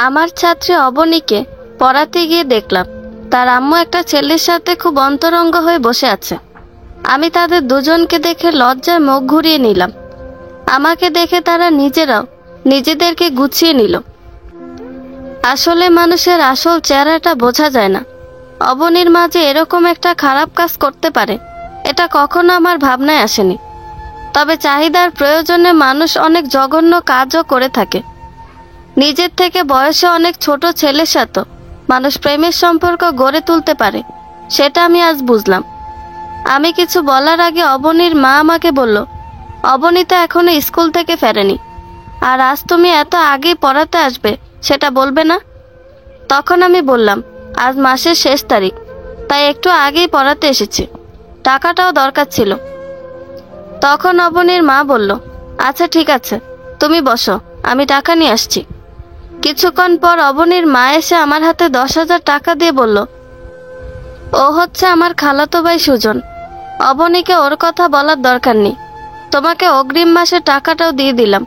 আমার ছাত্রী অবনীকে পড়াতে গিয়ে দেখলাম তার আম্মু একটা ছেলের সাথে খুব অন্তরঙ্গ হয়ে বসে আছে। আমি তাদের দুজনকে দেখে লজ্জায় মুখ ঘুরিয়ে নিলাম। আমাকে দেখে তারা নিজেরাও নিজেদেরকে গুছিয়ে নিল। আসলে মানুষের আসল চেহারাটা বোঝা যায় না। অবনীর মা যে এরকম একটা খারাপ কাজ করতে পারে এটা কখনো আমার ভাবনায় আসেনি। তবে চাহিদার প্রয়োজনে মানুষ অনেক জঘন্য কাজও করে থাকে। নিজের থেকে বয়সে অনেক ছোট ছেলের সাথে মানুষ প্রেমের সম্পর্ক গড়ে তুলতে পারে, সেটা আমি আজ বুঝলাম। আমি কিছু বলার আগে অবনীর মা আমাকে বলল, অবনী তো এখনো স্কুল থেকে ফেরেনি, আর আজ তুমি এত আগেই পড়াতে আসবে সেটা বলবে না? তখন আমি বললাম, আজ মাসের শেষ তারিখ, তাই একটু আগেই পড়াতে এসেছি, টাকাটাও দরকার ছিল। তখন অবনীর মা বলল, আচ্ছা ঠিক আছে, তুমি বসো, আমি টাকা নিয়ে আসছি। কিছুক্ষণ পর অবনীর মা এসে আমার হাতে 10,000 টাকা দিয়ে বলল, ও হচ্ছে আমার খালাতো ভাই সুজন। অবনীকে ওর কথা বলার দরকার নেই, তোমাকে অগ্রিম মাসে টাকাটাও দিয়ে দিলাম।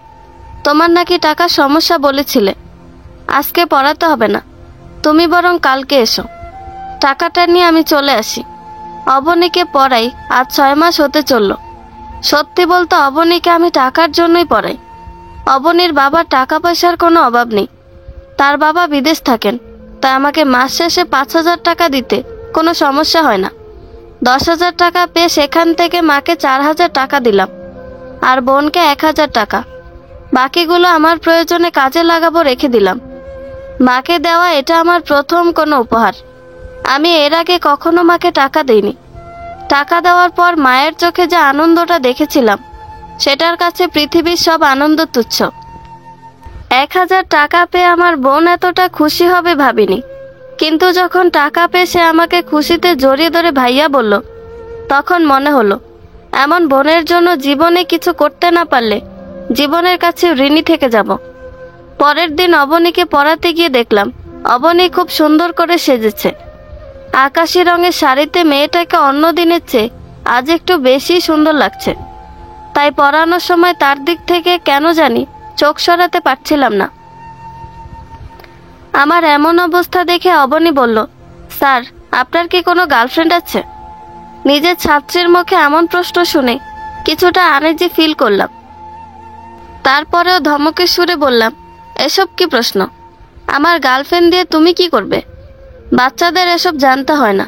তোমার নাকি টাকার সমস্যা বলেছিলে, আজকে পড়াতে হবে না, তুমি বরং কালকে এসো। টাকাটা নিয়ে আমি চলে আসি। অবনীকে পড়াই আজ 6 মাস হতে চলল। সত্যি বলতে অবনীকে আমি টাকার জন্যই পড়াই। অবনীর বাবার টাকা পয়সার কোনো অভাব নেই, তার বাবা বিদেশ থাকেন, তাই আমাকে মাস শেষে 5,000 টাকা দিতে কোনো সমস্যা হয় না। 10,000 টাকা পেয়ে সেখান থেকে মাকে 4,000 টাকা দিলাম, আর বোনকে 1,000 টাকা। বাকিগুলো আমার প্রয়োজনে কাজে লাগাবো রেখে দিলাম। মাকে দেওয়া এটা আমার প্রথম কোনো উপহার। আমি এর আগে কখনো মাকে টাকা দেইনি। টাকা দেওয়ার পর মায়ের চোখে যে আনন্দটা দেখেছিলাম সেটার কাছে পৃথিবীর সব আনন্দ তুচ্ছ। 1,000 টাকা পেয়ে আমার বোন এতটা খুশি হবে ভাবিনি, কিন্তু যখন টাকা পেয়ে সে আমাকে খুশিতে জড়িয়ে ধরে ভাইয়া বলল, তখন মনে হলো এমন বোনের জন্য জীবনে কিছু করতে না পারলে জীবনের কাছে ঋণী থেকে যাব। পরের দিন অবনীকে পড়াতে গিয়ে দেখলাম অবনী খুব সুন্দর করে সেজেছে। আকাশি রঙের শাড়িতে মেয়েটাকে অন্য দিনের চেয়ে আজ একটু বেশি সুন্দর লাগছে। তাই পড়ানোর সময় তার দিক থেকে কেন জানি চোখ সরাতে পারছিলাম না। আমার এমন অবস্থা দেখে অবনী বলল, স্যার, আপনার কি কোনো গার্লফ্রেন্ড আছে? নিজের ছাত্রীর মুখে এমন প্রশ্ন শুনে কিছুটা আনইজি ফিল করলাম। তারপরেও ধমকের সুরে বললাম, এসব কি প্রশ্ন? আমার গার্লফ্রেন্ড দিয়ে তুমি কি করবে? বাচ্চাদের এসব জানতে হয় না,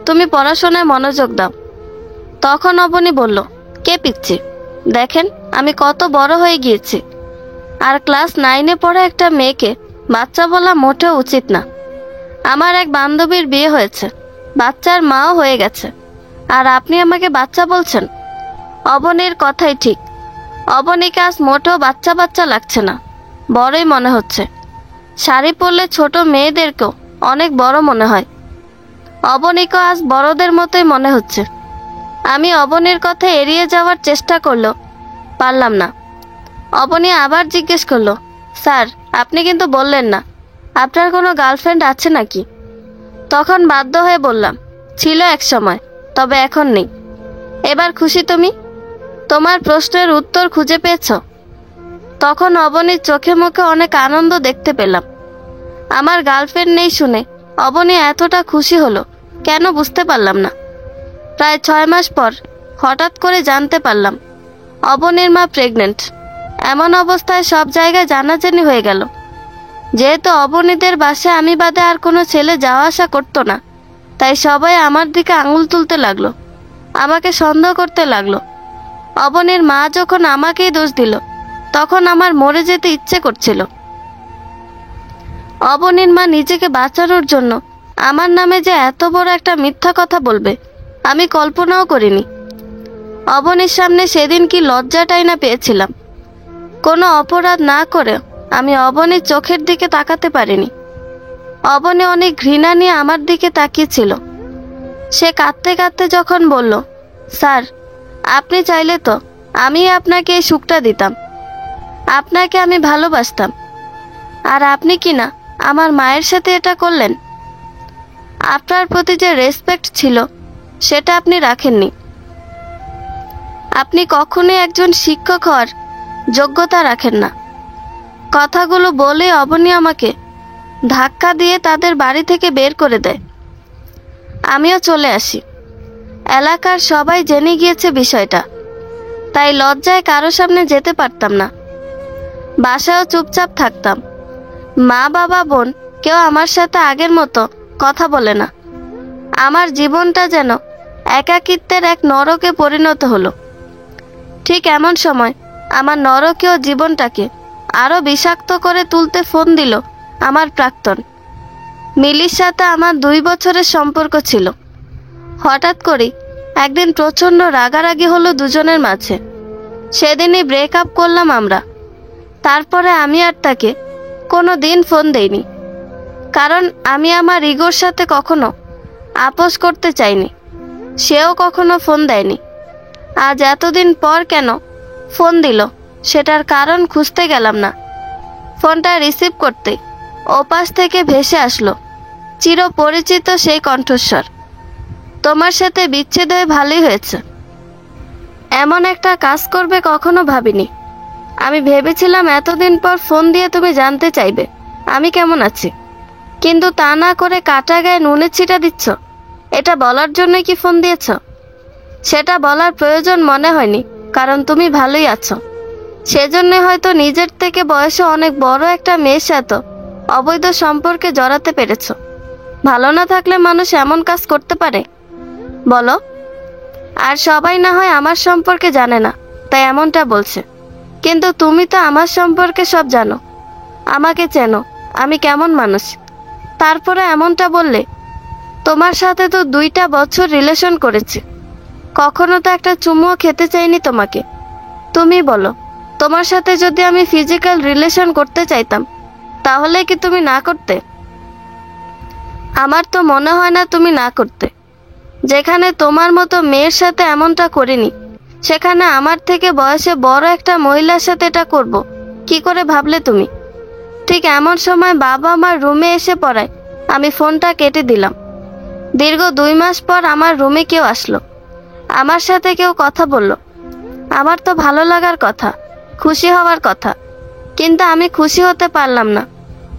তুমি পড়াশোনায় মনোযোগ দাও। তখন অবনী বলল, কে পিচ্ছি? দেখেন আমি কত বড় হয়ে গিয়েছি, আর ক্লাস 9-এ পড়া একটা মেয়েকে বাচ্চা বলা মোটেও উচিত না। আমার এক বান্ধবীর বিয়ে হয়েছে, বাচ্চার মাও হয়ে গেছে, আর আপনি আমাকে বাচ্চা বলছেন? অবনীর কথাই ঠিক। অবনীকে আজ মোটেও বাচ্চা বাচ্চা লাগছে না, বড়ই মনে হচ্ছে। শাড়ি পরলে ছোট মেয়েদেরকেও অনেক বড় মনে হয়। অবনীকে আজ বড়দের মতোই মনে হচ্ছে। আমি অবনীর কথা এড়িয়ে যাওয়ার চেষ্টা করলেও পারলাম না। অবনী আবার জিজ্ঞেস করলো, স্যার, আপনি কিন্তু বললেন না আপনার কোনো গার্লফ্রেন্ড আছে নাকি? তখন বাধ্য হয়ে বললাম, ছিল এক সময়, তবে এখন নেই। এবার খুশি তুমি? তোমার প্রশ্নের উত্তর খুঁজে পেয়েছ? তখন অবনীর চোখে মুখে অনেক আনন্দ দেখতে পেলাম। আমার গার্লফ্রেন্ড নেই শুনে অবনী এতটা খুশি হলো কেন বুঝতে পারলাম না। প্রায় 6 মাস পর হঠাৎ করে জানতে পারলাম অবনীর মা প্রেগনেন্ট। এমন অবস্থায় সব জায়গায় জানাজানি হয়ে গেল। যেহেতু অবনীদের বাসায় আমি বাদে আর কোনো ছেলে যাওয়া আসা করতো না, তাই সবাই আমার দিকে আঙুল তুলতে লাগলো, আমাকে সন্দেহ করতে লাগলো। অবনীর মা যখন আমাকেই দোষ দিল তখন আমার মরে যেতে ইচ্ছে করছিল। অবনীর মা নিজেকে বাঁচানোর জন্য আমার নামে যে এত বড় একটা মিথ্যা কথা বলবে আমি কল্পনাও করিনি। অবনীর সামনে সেদিন কি লজ্জাটাই না পেয়েছিলাম। কোনো অপরাধ না করে আমি অবনীর চোখের দিকে তাকাতে পারিনি। অবনী অনেক ঘৃণা নিয়ে আমার দিকে তাকিয়েছিল। সে কাঁদতে কাঁদতে যখন বলল, স্যার, আপনি চাইলে তো আমি আপনাকে এই সুখটা দিতাম, আপনাকে আমি ভালোবাসতাম, আর আপনি কি না আমার মায়ের সাথে এটা করলেন। আপনার প্রতি যে রেসপেক্ট ছিল সেটা আপনি রাখেননি। আপনি কখনোই একজন শিক্ষক হওয়ার যোগ্যতা রাখেন না। কথাগুলো বলে অবনী আমাকে ধাক্কা দিয়ে তাদের বাড়ি থেকে বের করে দেয়। আমিও চলে আসি। এলাকার সবাই জেনে গিয়েছে বিষয়টা, তাই লজ্জায় কারো সামনে যেতে পারতাম না। বাসায়ও চুপচাপ থাকতাম। মা বাবা বোন কেউ আমার সাথে আগের মতো কথা বলে না। আমার জীবনটা যেন একাকিত্বের এক নরকে পরিণত হলো। ঠিক এমন সময় আমার নরকীয় জীবনটাকে আরো বিষাক্ত করে তুলতে ফোন দিল আমার প্রাক্তন। মিলির সাথে আমার 2 বছরের সম্পর্ক ছিল। হঠাৎ করে একদিন প্রচণ্ড রাগারাগি হলো দুজনের মাঝে। সেদিনই ব্রেকআপ করলাম আমরা। তারপরে আমি আর তাকে কোনো দিন ফোন দেইনি, কারণ আমি আমার ইগোর সাথে কখনো আপোষ করতে চাইনি। সেও কখনো ফোন দেয়নি। আজ এতদিন পর কেন ফোন দিল সেটার কারণ খুঁজতে গেলাম না। ফোনটা রিসিভ করতে ওপাশ থেকে ভেসে আসলো চিরপরিচিত সেই কণ্ঠস্বর। তোমার সাথে বিচ্ছেদ হয়ে ভালোই হয়েছে। এমন একটা কাজ করবে কখনো ভাবিনি। আমি ভেবেছিলাম এতদিন পর ফোন দিয়ে তুমি জানতে চাইবে আমি কেমন আছি, কিন্তু তা না করে কাটা গায়ে নুনের ছিটা দিচ্ছ। এটা বলার জন্যই কি ফোন দিয়েছ? সেটা বলার প্রয়োজন মনে হয়নি, কারণ তুমি ভালোই আছো। সেজন্য হয়তো নিজের থেকে বয়সে অনেক বড় একটা মেয়ের সাথে অবৈধ সম্পর্কে জড়াতে পেরেছ। ভালো না থাকলে মানুষ এমন কাজ করতে পারে বলো? আর সবাই না হয় আমার সম্পর্কে জানে না তাই এমনটা বলছে, কিন্তু তুমি তো আমার সম্পর্কে সব জানো, আমাকে চেনো, আমি কেমন মানুষ। তারপরে এমনটা বললে? তোমার সাথে তো 2টা বছর রিলেশন করেছি, কখনো তো একটা চুমুও খেতে চাইনি তোমাকে। তুমি বলো, তোমার সাথে যদি আমি ফিজিক্যাল রিলেশন করতে চাইতাম তাহলে কি তুমি না করতে? আমার তো মনে হয় না তুমি না করতে। যেখানে তোমার মতো মেয়ের সাথে এমনটা করিনি, সেখানে আমার থেকে বয়সে বড় একটা মহিলার সাথে এটা করব কি করে ভাবলে তুমি? ঠিক এমন সময় বাবা আমার রুমে এসে পড়ায় আমি ফোনটা কেটে দিলাম। দীর্ঘ 2 মাস পর আমার রুমে কেউ আসলো, আমার সাথে কেউ কথা বলল। আমার তো ভালো লাগার কথা, খুশি হওয়ার কথা, কিন্তু আমি খুশি হতে পারলাম না।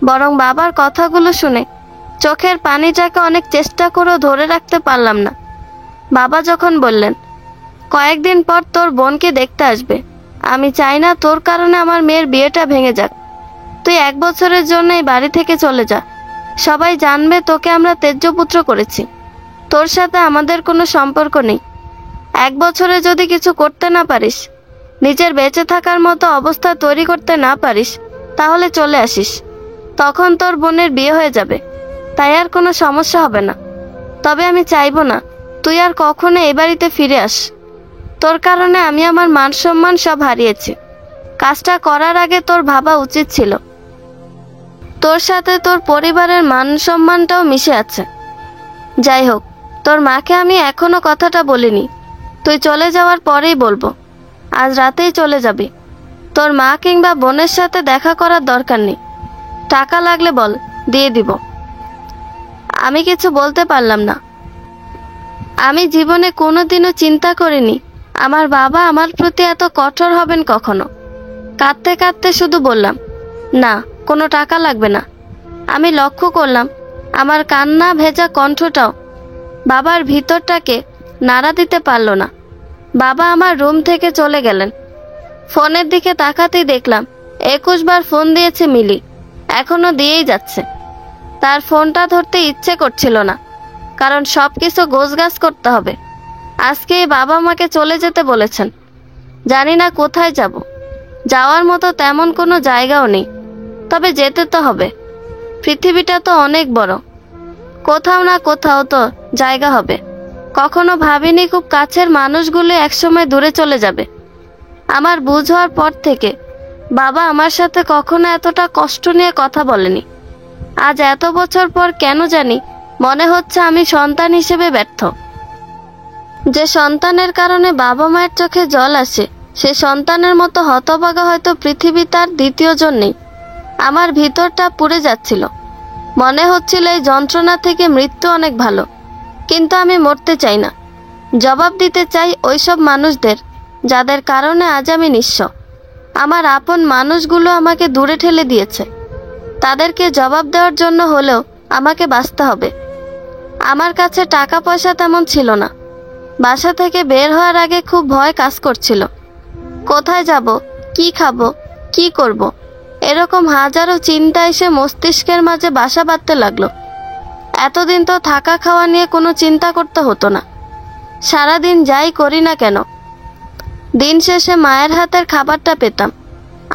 বরং বাবার কথাগুলো শুনে চোখের পানিটাকে অনেক চেষ্টা করেও ধরে রাখতে পারলাম না। বাবা যখন বললেন, কয়েকদিন পর তোর বোনকে দেখতে আসবে, আমি চাই না তোর কারণে আমার মেয়ের বিয়েটা ভেঙে যাক। তুই 1 বছরের জন্য এই বাড়ি থেকে চলে যা। সবাই জানবে তোকে আমরা তেজ্যপুত্র করেছি, তোর সাথে আমাদের কোনো সম্পর্ক নেই। 1 বছরে যদি কিছু করতে না পারিস, নিজের বেঁচে থাকার মতো অবস্থা তৈরি করতে না পারিস, তাহলে চলে আসিস। তখন তোর বোনের বিয়ে হয়ে যাবে, তাই আর কোনো সমস্যা হবে না। তবে আমি চাইবো না তুই আর কখনো এই বাড়িতে ফিরে আস। তোর কারণে আমি আমার মান সম্মান সব হারিয়েছি। কাজটা করার আগে তোর ভাবা উচিত ছিল। তোর সাথে তোর পরিবারের মান সম্মানটাও মিশে আছে। যাই হোক, তোর মাকে আমি এখনো কথাটা বলিনি, তুই চলে যাওয়ার পরেই বলবো। আজ রাতেই চলে যাবি। তোর মা কিংবা বোনের সাথে দেখা করার দরকার নেই। টাকা লাগলে বল, দিয়ে দিব। আমি কিছু বলতে পারলাম না। আমি জীবনে কোনোদিনও চিন্তা করিনি আমার বাবা আমার প্রতি এত কঠোর হবেন কখনো। কাঁদতে কাঁদতে শুধু বললাম, না, কোনো টাকা লাগবে না। আমি লক্ষ্য করলাম আমার কান্না ভেজা কণ্ঠটাও বাবার ভিতরটাকে নাড়া দিতে পারল না। বাবা আমার রুম থেকে চলে গেলেন। ফোনের দিকে তাকাতেই দেখলাম 21 বার ফোন দিয়েছে মিলি, এখনো দিয়েই যাচ্ছে। তার ফোনটা ধরতে ইচ্ছে করছিল না, কারণ সব কিছু গোছগাছ করতে হবে। আজকেই বাবা মাকে চলে যেতে বলেছেন। জানি না কোথায় যাব। যাওয়ার মতো তেমন কোনো জায়গাও নেই, তবে যেতে তো হবে। পৃথিবীটা তো অনেক বড়, কোথাও না কোথাও তো জায়গা হবে। কখনো ভাবিনি খুব কাছের মানুষগুলো একসময় দূরে চলে যাবে। আমার বুঝ হওয়ার পর থেকে বাবা আমার সাথে কখনো এতটা কষ্ট নিয়ে কথা বলেনি। আজ এত বছর পর কেন জানি মনে হচ্ছে আমি সন্তান হিসেবে ব্যর্থ। যে সন্তানের কারণে বাবা মায়ের চোখে জল আসে, সে সন্তানের মতো হতভাগা হয়তো পৃথিবী তার দ্বিতীয় জন নেই। আমার ভিতরটা পুড়ে যাচ্ছিল। মনে হচ্ছিল এই যন্ত্রণা থেকে মৃত্যু অনেক ভালো, কিন্তু আমি মরতে চাই না। জবাব দিতে চাই ওইসব মানুষদের যাদের কারণে আজ আমি নিঃস্ব। আমার আপন মানুষগুলো আমাকে দূরে ঠেলে দিয়েছে। তাদেরকে জবাব দেওয়ার জন্য হলেও আমাকে বাঁচতে হবে। আমার কাছে টাকা পয়সা তেমন ছিল না। বাসা থেকে বের হওয়ার আগে খুব ভয় কাজ করছিল। কোথায় যাব, কি খাবো, কি করব, এরকম হাজারো চিন্তা এসে মস্তিষ্কের মাঝে বাসা বাঁধতে লাগলো। এতদিন তো থাকা খাওয়া নিয়ে কোনো চিন্তা করতে হতো না। সারাদিন যাই করি না কেন, দিন শেষে মায়ের হাতের খাবারটা পেতাম।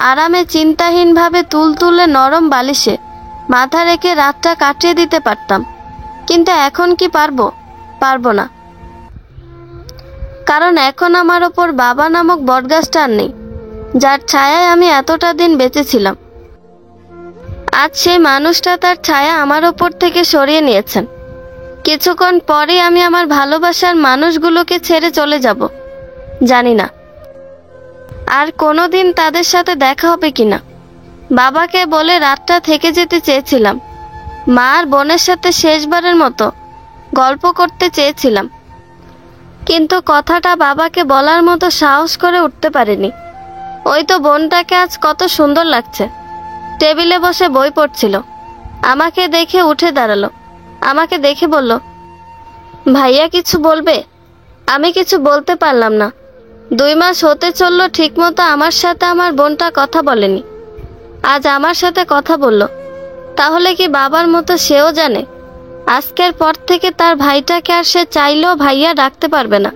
আরামে চিন্তাহীনভাবে তুলতুলে নরম বালিশে মাথা রেখে রাতটা কাটিয়ে দিতে পারতাম। কিন্তু এখন কি পারবো না। কারণ এখন আমার ওপর বাবা নামক বটগাছটা আর নেই, যার ছায়ায় আমি এতটা দিন বেঁচেছিলাম। আজ সেই মানুষটা তার ছায়া আমার ওপর থেকে সরিয়ে নিয়েছেন। কিছুক্ষণ পরেই আমি আমার ভালোবাসার মানুষগুলোকে ছেড়ে চলে যাব। জানি না আর কোনোদিন তাদের সাথে দেখা হবে কিনা। বাবাকে বলে রাতটা থেকে যেতে চেয়েছিলাম। মা আর বোনের সাথে শেষবারের মতো গল্প করতে চেয়েছিলাম, কিন্তু কথাটা বাবাকে বলার মতো সাহস করে উঠতে পারিনি। ওই তো বোনটাকে আজ কত সুন্দর লাগছে, টেবিলে বসে বই পড়ছিল। আমাকে দেখে উঠে দাঁড়ালো। আমাকে দেখে বলল, ভাইয়া কিছু বলবে? আমি কিছু বলতে পারলাম না। 2 মাস হতে চললো ঠিকমতো আমার সাথে আমার বোনটা কথা বলেনি। আজ আমার সাথে কথা বলল। তাহলে কি বাবার মতো সেও জানে আজকের পর থেকে তার ভাইটাকে আর সে চাইলেও ভাইয়া ডাকতে পারবে না।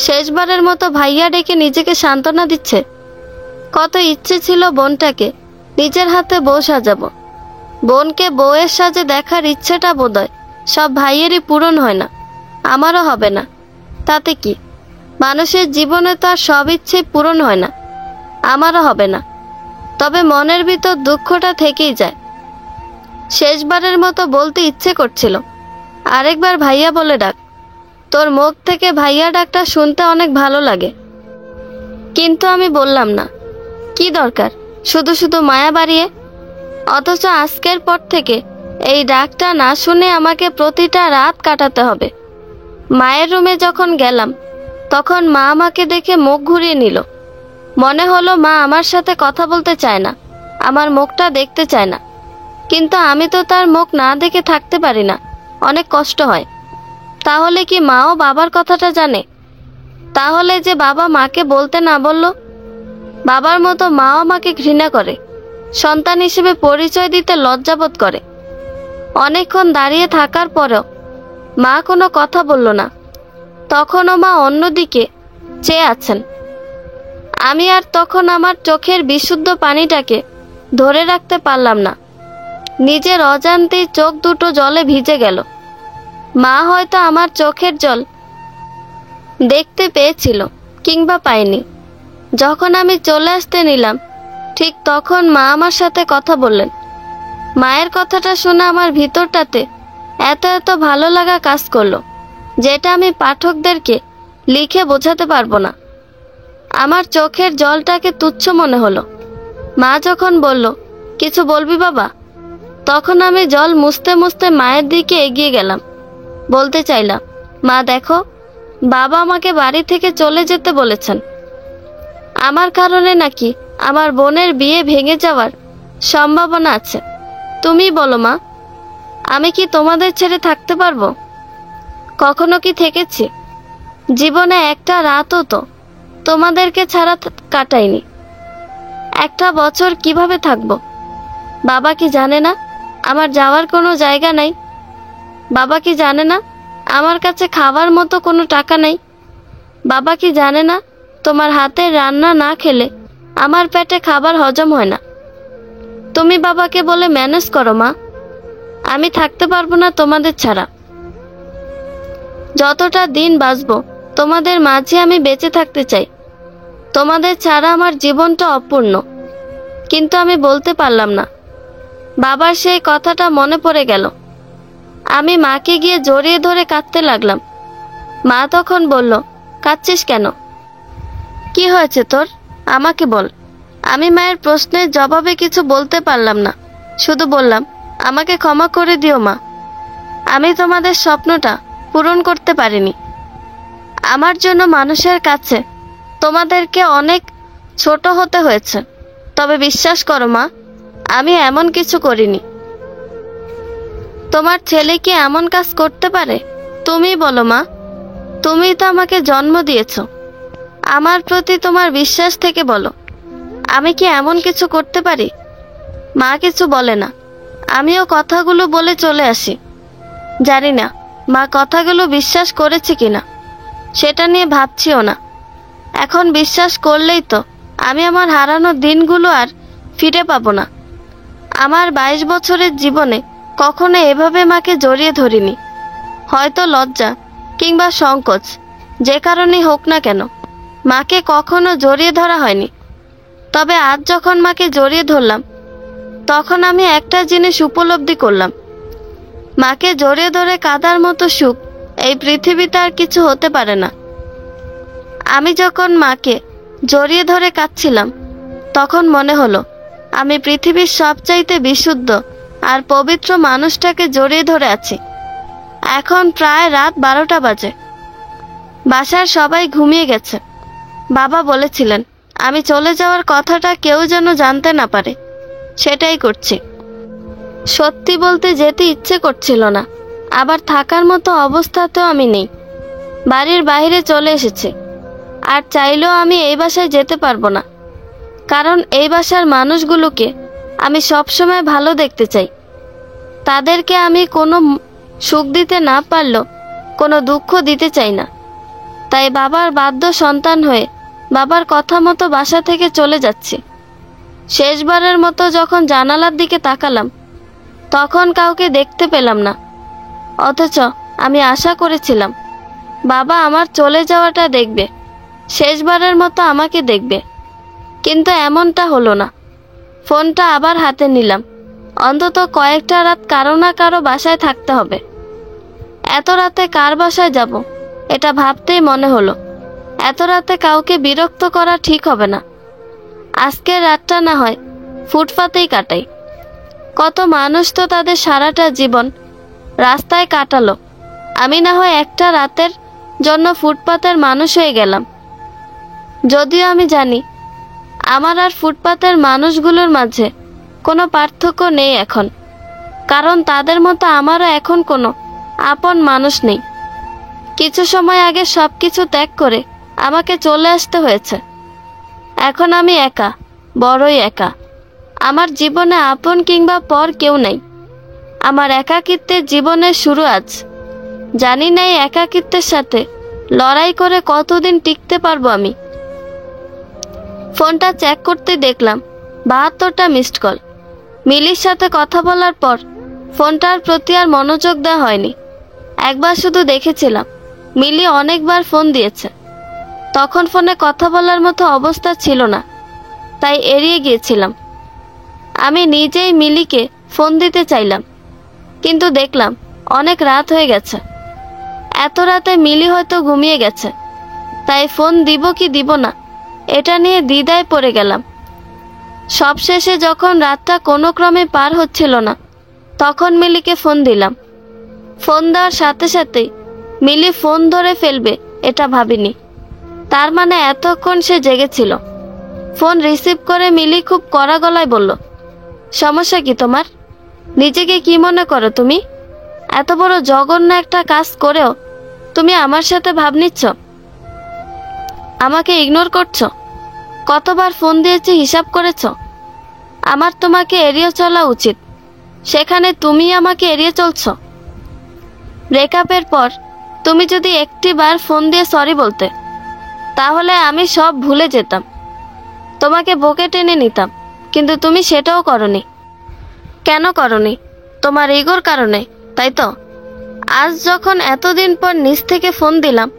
শেষবারের মতো ভাইয়া ডেকে নিজেকে সান্ত্বনা দিচ্ছে। কত ইচ্ছে ছিল বোনটাকে নিজের হাতে বউ সাজাবো। বোনকে বউয়ের সাজে দেখার ইচ্ছেটা বোধহয় সব ভাইয়েরই পূরণ হয় না, আমারও হবে না। তাতে কি, মানুষের জীবনে তো আর সব ইচ্ছেই পূরণ হয় না, আমারও হবে না। তবে মনের ভিতর দুঃখটা থেকেই যায়। শেষবারের মতো বলতে ইচ্ছে করছিল, আরেকবার ভাইয়া বলে ডাক। তোর মুখ থেকে ভাইয়া ডাকটা শুনতে অনেক ভালো লাগে। কিন্তু আমি বললাম না। কি দরকার শুধু শুধু মায়া বাড়িয়ে? অথচ আজকের পর থেকে এই ডাকটা না শুনে আমাকে প্রতিটা রাত কাটাতে হবে। মায়ের রুমে যখন গেলাম তখন মা আমাকে দেখে মুখ ঘুরিয়ে নিল। মনে হলো মা আমার সাথে কথা বলতে চায় না, আমার মুখটা দেখতে চায় না। কিন্তু আমি তো তার মুখ না দেখে থাকতে পারি না, অনেক কষ্ট হয়। তাহলে কি মাও বাবার কথাটা জানে? তাহলে যে বাবা মাকে বলতে না বলল? বাবার মতো মাও আমাকে ঘৃণা করে, সন্তান হিসেবে পরিচয় দিতে লজ্জাবোধ করে। অনেকক্ষণ দাঁড়িয়ে থাকার পরেও মা কোনো কথা বলল না। তখনও মা অন্যদিকে চেয়ে আছেন। আমি আর তখন আমার চোখের বিশুদ্ধ পানিটাকে ধরে রাখতে পারলাম না। নিজের অজান্তেই চোখ দুটো জলে ভিজে গেল। মা হয়তো আমার চোখের জল দেখতে পেয়েছিল কিংবা পায়নি। যখন আমি চলে আসতে নিলাম ঠিক তখন মা আমার সাথে কথা বললেন। মায়ের কথাটা শুনে আমার ভিতরটাতে এত এত ভালো লাগা কাজ করলো, যেটা আমি পাঠকদেরকে লিখে বোঝাতে পারবো না। আমার চোখের জলটাকে তুচ্ছ মনে হলো। মা যখন বলল, কিছু বলবি বাবা? তখন আমি জল মুছতে মুছতে মায়ের দিকে এগিয়ে গেলাম। বলতে চাইলাম, মা দেখো, বাবা আমাকে বাড়ি থেকে চলে যেতে বলেছেন। আমার কারণে নাকি আমার বোনের বিয়ে ভেঙে যাওয়ার সম্ভাবনা আছে। তুমি বলো মা, আমি কি তোমাদের ছেড়ে থাকতে পারবো? কখনো কি থেকেছি? জীবনে একটা রাতও তো তোমাদেরকে ছাড়া কাটাইনি। একটা বছর কিভাবে থাকবো? বাবা কি জানে না আমার যাওয়ার কোনো জায়গা নাই? বাবা কি জানে না আমার কাছে খাওয়ার মতো কোনো টাকা নাই? বাবা কি জানে না তোমার হাতের রান্না না খেলে আমার পেটে খাবার হজম হয় না? তুমি বাবাকে বলে ম্যানেজ করো মা, আমি থাকতে পারবো না তোমাদের ছাড়া। যতটা দিন বাঁচবো তোমাদের মাঝে আমি বেঁচে থাকতে চাই। তোমাদের ছাড়া আমার জীবনটা অপূর্ণ। কিন্তু আমি বলতে পারলাম না। বাবার সেই কথাটা মনে পড়ে গেল। আমি মাকে গিয়ে জড়িয়ে ধরে কাঁদতে লাগলাম। মা তখন বলল, কাঁদছিস কেন? কি হয়েছে তোর? আমাকে বল। আমি মায়ের প্রশ্নের জবাবে কিছু বলতে পারলাম না। শুধু বললাম, আমাকে ক্ষমা করে দিও মা, আমি তোমাদের স্বপ্নটা পূরণ করতে পারিনি। আমার জন্য মানুষের কাছে তোমাদেরকে অনেক ছোট হতে হয়েছে। তবে বিশ্বাস করো মা, আমি এমন কিছু করিনি। তোমার ছেলে কি এমন কাজ করতে পারে? তুমি বলো মা, তুমি তো আমাকে জন্ম দিয়েছো। আমার প্রতি তোমার বিশ্বাস থেকে বলো, আমি কি এমন কিছু করতে পারি? মা কিছু বলে না। আমিও কথাগুলো বলে চলে আসি। জানি না মা কথাগুলো বিশ্বাস করেছে কিনা, সেটা নিয়ে ভাবছিও না। এখন বিশ্বাস করলেই তো আমি আমার হারানো দিনগুলো আর ফিরে পাবো না। আমার 22 বছরের জীবনে কখনো এভাবে মাকে জড়িয়ে ধরিনি। হয়তো লজ্জা কিংবা সংকোচ, যে কারণেই হোক না কেন, মাকে কখনো জড়িয়ে ধরা হয়নি। তবে আজ যখন মাকে জড়িয়ে ধরলাম, তখন আমি একটা জিনিস উপলব্ধি করলাম। মাকে জড়িয়ে ধরে কাঁদার মতো সুখ এই পৃথিবীতে আর কিছু হতে পারে না। আমি যখন মাকে জড়িয়ে ধরে কাঁদছিলাম, তখন মনে হলো আমি পৃথিবীর সবচাইতে বিশুদ্ধ আর পবিত্র মানুষটাকে জড়িয়ে ধরে আছি। এখন প্রায় রাত 12টা বাজে। বাসার সবাই ঘুমিয়ে গেছে। বাবা বলেছিলেন আমি চলে যাওয়ার কথাটা কেউ যেন জানতে না পারে, সেটাই করছি। সত্যি বলতে যেতে ইচ্ছে করছিল না, আবার থাকার মতো অবস্থাতেও আমি নেই। বাড়ির বাইরে চলে এসেছি, আর চাইলেও আমি এই বাসায় যেতে পারবো না। কারণ এই বাসার মানুষগুলোকে আমি সবসময় ভালো দেখতে চাই। তাদেরকে আমি কোনো সুখ দিতে না পারলেও কোনো দুঃখ দিতে চাই না। তাই বাবার বাধ্য সন্তান হয়ে বাবার কথা মতো বাসা থেকে চলে যাচ্ছি। শেষবারের মতো যখন জানালার দিকে তাকালাম, তখন কাউকে দেখতে পেলাম না। অথচ আমি আশা করেছিলাম বাবা আমার চলে যাওয়াটা দেখবে, শেষবারের মতো আমাকে দেখবে। কিন্তু এমনটা হলো না। ফোনটা আবার হাতে নিলাম। অন্তত কয়েকটা রাত কারো না কারো বাসায় থাকতে হবে। এত রাতে কার বাসায় যাব, এটা ভাবতেই মনে হলো এত রাতে কাউকে বিরক্ত করা ঠিক হবে না। আজকের রাতটা না হয় ফুটপাতেই কাটাই। কত মানুষ তো তাদের সারাটা জীবন রাস্তায় কাটালো, আমি না হয় একটা রাতের জন্য ফুটপাতের মানুষ হয়ে গেলাম। যদিও আমি জানি আমার আর ফুটপাতের মানুষগুলোর মাঝে কোনো পার্থক্য নেই এখন, কারণ তাদের মতো আমারও এখন কোনো আপন মানুষ নেই। কিছু সময় আগে সব কিছু ত্যাগ করে আমাকে চলে আসতে হয়েছে। এখন আমি একা, বড়ই একা। আমার জীবনে আপন কিংবা পর কেউ নেই। আমার একাকিত্বের জীবনের শুরু আজ। জানি না এই একাকিত্বের সাথে লড়াই করে কতদিন টিকতে পারবো আমি। ফোনটা চেক করতে দেখলাম 72টা মিসড কল। মিলির সাথে কথা বলার পর ফোনটার প্রতি আর মনোযোগ দেওয়া হয়নি। একবার শুধু দেখেছিলাম মিলি অনেকবার ফোন দিয়েছে। তখন ফোনে কথা বলার মতো অবস্থা ছিল না, তাই এড়িয়ে গিয়েছিলাম। আমি নিজেই মিলিকে ফোন দিতে চাইলাম, কিন্তু দেখলাম অনেক রাত হয়ে গেছে। এত রাতে মিলি হয়তো ঘুমিয়ে গেছে, তাই ফোন দিব কি দিব না এটা নিয়ে দ্বিধায় পড়ে গেলাম। সবশেষে যখন রাতটা কোনো ক্রমে পার হচ্ছিল না, তখন মিলিকে ফোন দিলাম। ফোন দেওয়ার সাথে সাথেই মিলি ফোন ধরে ফেলবে এটা ভাবিনি। তার মানে এতক্ষণ সে জেগেছিল। ফোন রিসিভ করে মিলি খুব কড়া গলায় বলল, সমস্যা কি তোমার? নিজেকে কি মনে করো তুমি? এত বড় জঘন্য একটা কাজ করেও তুমি আমার সাথে ভাব নিচ্ছ, আমাকে ইগনোর করছো। কতবার ফোন দিয়েছি হিসাব করেছ? আমার তোমাকে এড়িয়ে চলা উচিত, সেখানে তুমি আমাকে এড়িয়ে চলছো। ব্রেকআপের পর তুমি যদি একটি বার ফোন দিয়ে সরি বলতে, তাহলে আমি সব ভুলে যেতাম, তোমাকে বুকে টেনে নিতাম। কিন্তু তুমি সেটাও করনি। কেন করনি? তোমার ইগোর কারণে, তাই তো? আজ যখন এতদিন পর নিজ থেকে ফোন দিলাম,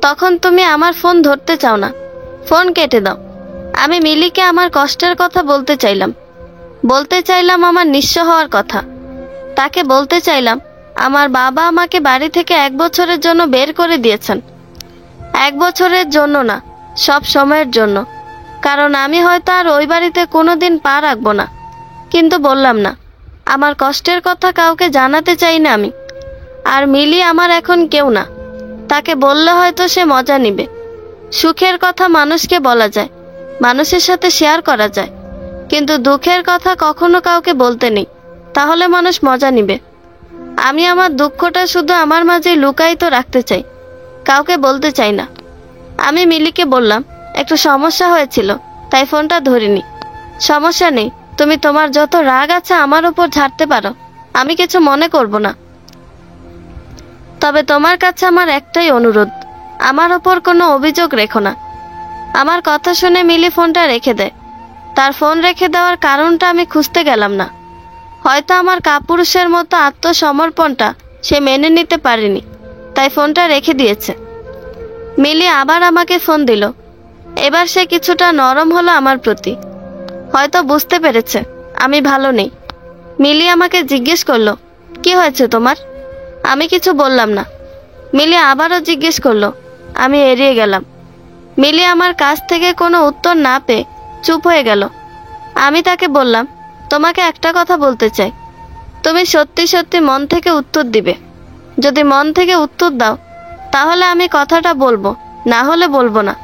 তখন তুমি আমার ফোন ধরতে চাও না, ফোন কেটে দাও। আমি মিলিকে আমার কষ্টের কথা বলতে চাইলাম আমার নিঃস্ব হওয়ার কথা। তাকে বলতে চাইলাম আমার বাবা আমাকে বাড়ি থেকে 1 বছরের জন্য বের করে দিয়েছেন। 1 বছরের জন্য না, সব সময়ের জন্য। কারণ আমি হয়তো আর ওই বাড়িতে কোনোদিন পা রাখবো না। কিন্তু বললাম না, আমার কষ্টের কথা কাউকে জানাতে চাই না আমি। আর মিলি আমার এখন কেউ না। তাকে বললে হয়তো সে মজা নিবে। সুখের কথা মানুষকে বলা যায়, মানুষের সাথে শেয়ার করা যায়, কিন্তু দুঃখের কথা কখনো কাউকে বলতে নেই, তাহলে মানুষ মজা নিবে। আমি আমার দুঃখটা শুধু আমার মাঝে লুকায়িত রাখতে চাই, কাউকে বলতে চাই না। আমি মিলিকে বললাম, একটু সমস্যা হয়েছিল তাই ফোনটা ধরিনি। সমস্যা নেই, তুমি তোমার যত রাগ আছে আমার ওপর ঝাড়তে পারো, আমি কিছু মনে করব না। তবে তোমার কাছে আমার একটাই অনুরোধ, আমার ওপর কোনো অভিযোগ রেখো না। আমার কথা শুনে মিলি ফোনটা রেখে দেয়। তার ফোন রেখে দেওয়ার কারণটা আমি খুঁজতে গেলাম না। হয়তো আমার কাপুরুষের মতো আত্মসমর্পণটা সে মেনে নিতে পারেনি, তাই ফোনটা রেখে দিয়েছে। মিলি আবার আমাকে ফোন দিল। এবার সে কিছুটা নরম হলো আমার প্রতি, হয়তো বুঝতে পেরেছে আমি ভালো নেই। মিলি আমাকে জিজ্ঞেস করলো, কি হয়েছে তোমার? আমি কিছু বললাম না। মিলি আবারও জিজ্ঞেস করলো, আমি এড়িয়ে গেলাম। মিলি আমার কাছ থেকে কোনো উত্তর না পেয়ে চুপ হয়ে গেল। আমি তাকে বললাম, তোমাকে একটা কথা বলতে চাই, তুমি সত্যি সত্যি মন থেকে উত্তর দিবে। যদি মন থেকে উত্তর দাও তাহলে আমি কথাটা বলবো, না হলে বলবো না।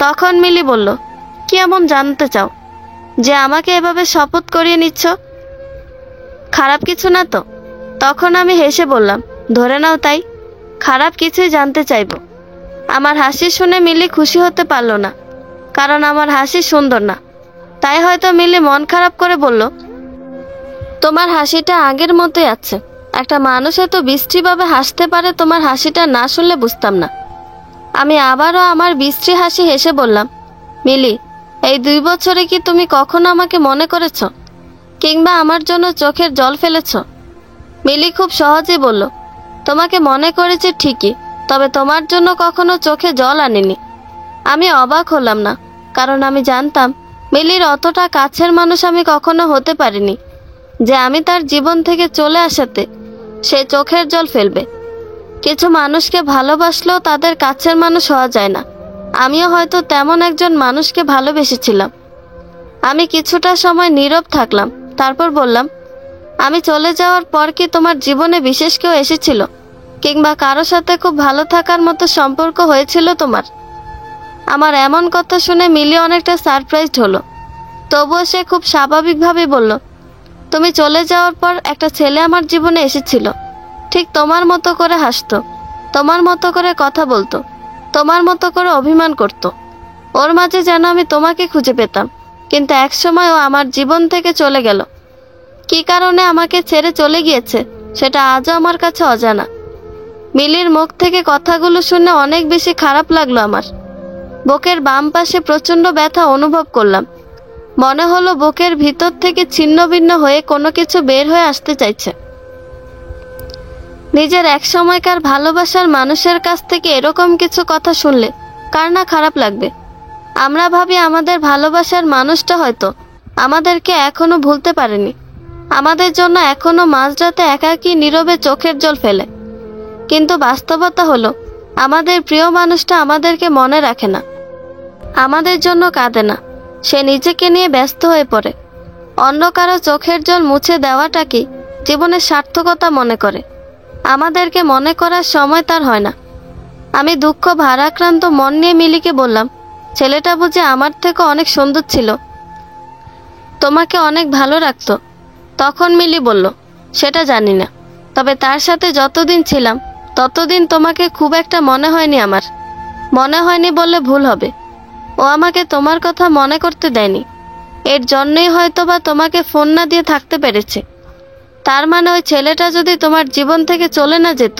তখন মিলি বলল, কি এমন জানতে চাও যে আমাকে এভাবে শপথ করিয়ে নিচ্ছ? খারাপ কিছু না তো? তখন আমি হেসে বললাম, ধরে নাও তাই, খারাপ কিছুই জানতে চাইবো। আমার হাসি শুনে মিলি খুশি হতে পারল না, কারণ আমার হাসি সুন্দর না। তাই হয়তো মিলি মন খারাপ করে বলল, তোমার হাসিটা আগের মতোই আছে। একটা মানুষ এত বিশ্রীভাবে হাসতে পারে, তোমার হাসিটা না শুনলে বুঝতাম না। আমি আবারও আমার বিশ্রী হাসি হেসে বললাম, মিলি, এই 2 বছরে কি তুমি কখনো আমাকে মনে করেছ, কিংবা আমার জন্য চোখের জল ফেলেছ? মিলি খুব সহজে বলল, তোমাকে মনে করেছি ঠিকই, তবে তোমার জন্য কখনো চোখে জল আনিনি। আমি অবাক হলাম না, কারণ আমি জানতাম মিলির অতটা কাছের মানুষ আমি কখনো হতে পারিনি যে আমি তার জীবন থেকে চলে আসাতে সে চোখের জল ফেলবে। কিছু মানুষকে ভালোবাসলেও তাদের কাছের মানুষ হওয়া যায় না। আমিও হয়তো তেমন একজন মানুষকে ভালোবেসেছিলাম। আমি কিছুটা সময় নীরব থাকলাম, তারপর বললাম, আমি চলে যাওয়ার পর কি তোমার জীবনে বিশেষ কেউ এসেছিল, কিংবা কারো সাথে খুব ভালো থাকার মতো সম্পর্ক হয়েছিল তোমার? আমার এমন কথা শুনে মিলি অনেকটা সারপ্রাইজড হলো। তবুও সে খুব স্বাভাবিকভাবে বলল, তুমি চলে যাওয়ার পর একটা ছেলে আমার জীবনে এসেছিল, ঠিক তোমার মতো করে হাসতো, তোমার মতো করে কথা বলতো, তোমার মতো করে অভিমান করত। ওর মাঝে যেন আমি তোমাকে খুঁজে পেতাম, কিন্তু একসময় ও আমার জীবন থেকে চলে গেল। কী কারণে আমাকে ছেড়ে চলে গিয়েছে সেটা আজও আমার কাছে অজানা। মিলির মুখ থেকে কথাগুলো শুনে অনেক বেশি খারাপ লাগলো আমার। বুকের বাম পাশে প্রচণ্ড ব্যথা অনুভব করলাম। মনে হলো বুকের ভিতর থেকে ছিন্ন ভিন্ন হয়ে কোনো কিছু বের হয়ে আসতে চাইছে। নিজের এক সময়কার ভালোবাসার মানুষের কাছ থেকে এরকম কিছু কথা শুনলে কার না খারাপ লাগবে? আমরা ভাবি আমাদের ভালোবাসার মানুষটা হয়তো আমাদেরকে এখনো ভুলতে পারেনি, আমাদের জন্য এখনো মাঝরাতে একাকী নীরবে চোখের জল ফেলে। কিন্তু বাস্তবতা হলো আমাদের প্রিয় মানুষটা আমাদেরকে মনে রাখে না, আমাদের জন্য কাঁদে না, সে নিজেকে নিয়ে ব্যস্ত হয়ে পড়ে। অন্য কারো চোখের জল মুছে দেওয়াটাকে জীবনের সার্থকতা মনে করে। আমাদেরকে মনে করার সময় তার হয় না। আমি দুঃখ ভারাক্রান্ত মন নিয়ে মিলিকে বললাম, ছেলেটা বুঝি আমার থেকে অনেক সুন্দর ছিল, তোমাকে অনেক ভালো রাখতো? তখন মিলি বলল, সেটা জানি না, তবে তার সাথে যতদিন ছিলাম ততদিন তোমাকে খুব একটা মনে হয়নি আমার। মনে হয়নি বললে ভুল হবে, ও আমাকে তোমার কথা মনে করতে দেয়নি। এর জন্যই হয়তো বা তোমাকে ফোন না দিয়ে থাকতে পেরেছে। তার মানে ওই ছেলেটা যদি তোমার জীবন থেকে চলে না যেত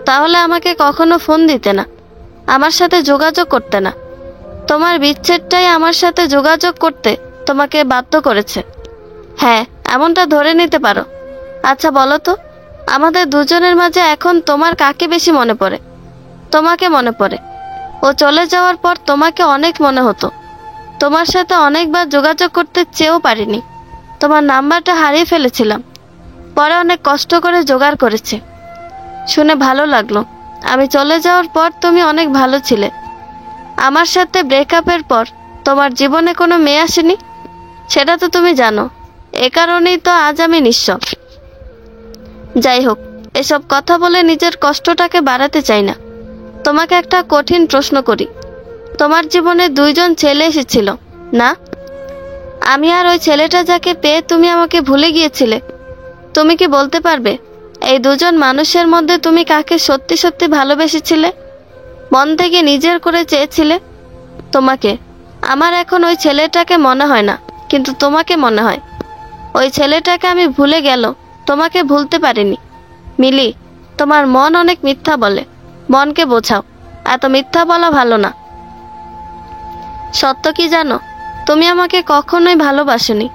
তাহলে আমাকে কখনো ফোন দিতে না, আমার সাথে যোগাযোগ করতে না। তোমার বিচ্ছেদটাই আমার সাথে যোগাযোগ করতে তোমাকে বাধ্য করেছে। হ্যাঁ, এমনটা ধরে নিতে পারো। আচ্ছা বলো তো, আমাদের দুজনের মাঝে এখন তোমার কাকে বেশি মনে পড়ে? তোমাকে মনে পড়ে। ও চলে যাওয়ার পর তোমাকে অনেক মনে হতো। তোমার সাথে অনেকবার যোগাযোগ করতে চেয়েও পারিনি। তোমার নাম্বারটা হারিয়ে ফেলেছিলাম, পরে অনেক কষ্ট করে জোগাড় করেছি। শুনে ভালো লাগলো। আমি চলে যাওয়ার পর তুমি অনেক ভালো ছিলে। আমার সাথে ব্রেকআপের পর তোমার জীবনে কোনো মেয়ে আসেনি, সেটা তো তুমি জানো। এ কারণেই তো আজ আমি নিঃস্ব। যাই হোক, এসব কথা বলে নিজের কষ্টটাকে বাড়াতে চাই না। তোমাকে একটা কঠিন প্রশ্ন করি, তোমার জীবনে 2জন ছেলে এসেছিল না? আমি আর ওই ছেলেটা যাকে পেয়ে তুমি আমাকে ভুলে গিয়েছিলে, তুমি কি বলতে পারবে এই দুজন মানুষের মধ্যে তুমি কাকে সত্যি সত্যি ভালোবেসেছিলে, মন থেকে নিজের করে চেয়েছিলে? তোমাকে। আমার এখন ওই ছেলেটাকে মনে হয় না, কিন্তু তোমাকে মনে হয়। ওই ছেলেটাকে আমি ভুলে গেল, তোমাকে ভুলতে পারিনি। মিলি, তোমার মন অনেক মিথ্যা বলে, মনকে বোঝাও, এত মিথ্যা বলা ভালো না। সত্য কি জানো, তুমি আমাকে কখনোই ভালোবাসোনি।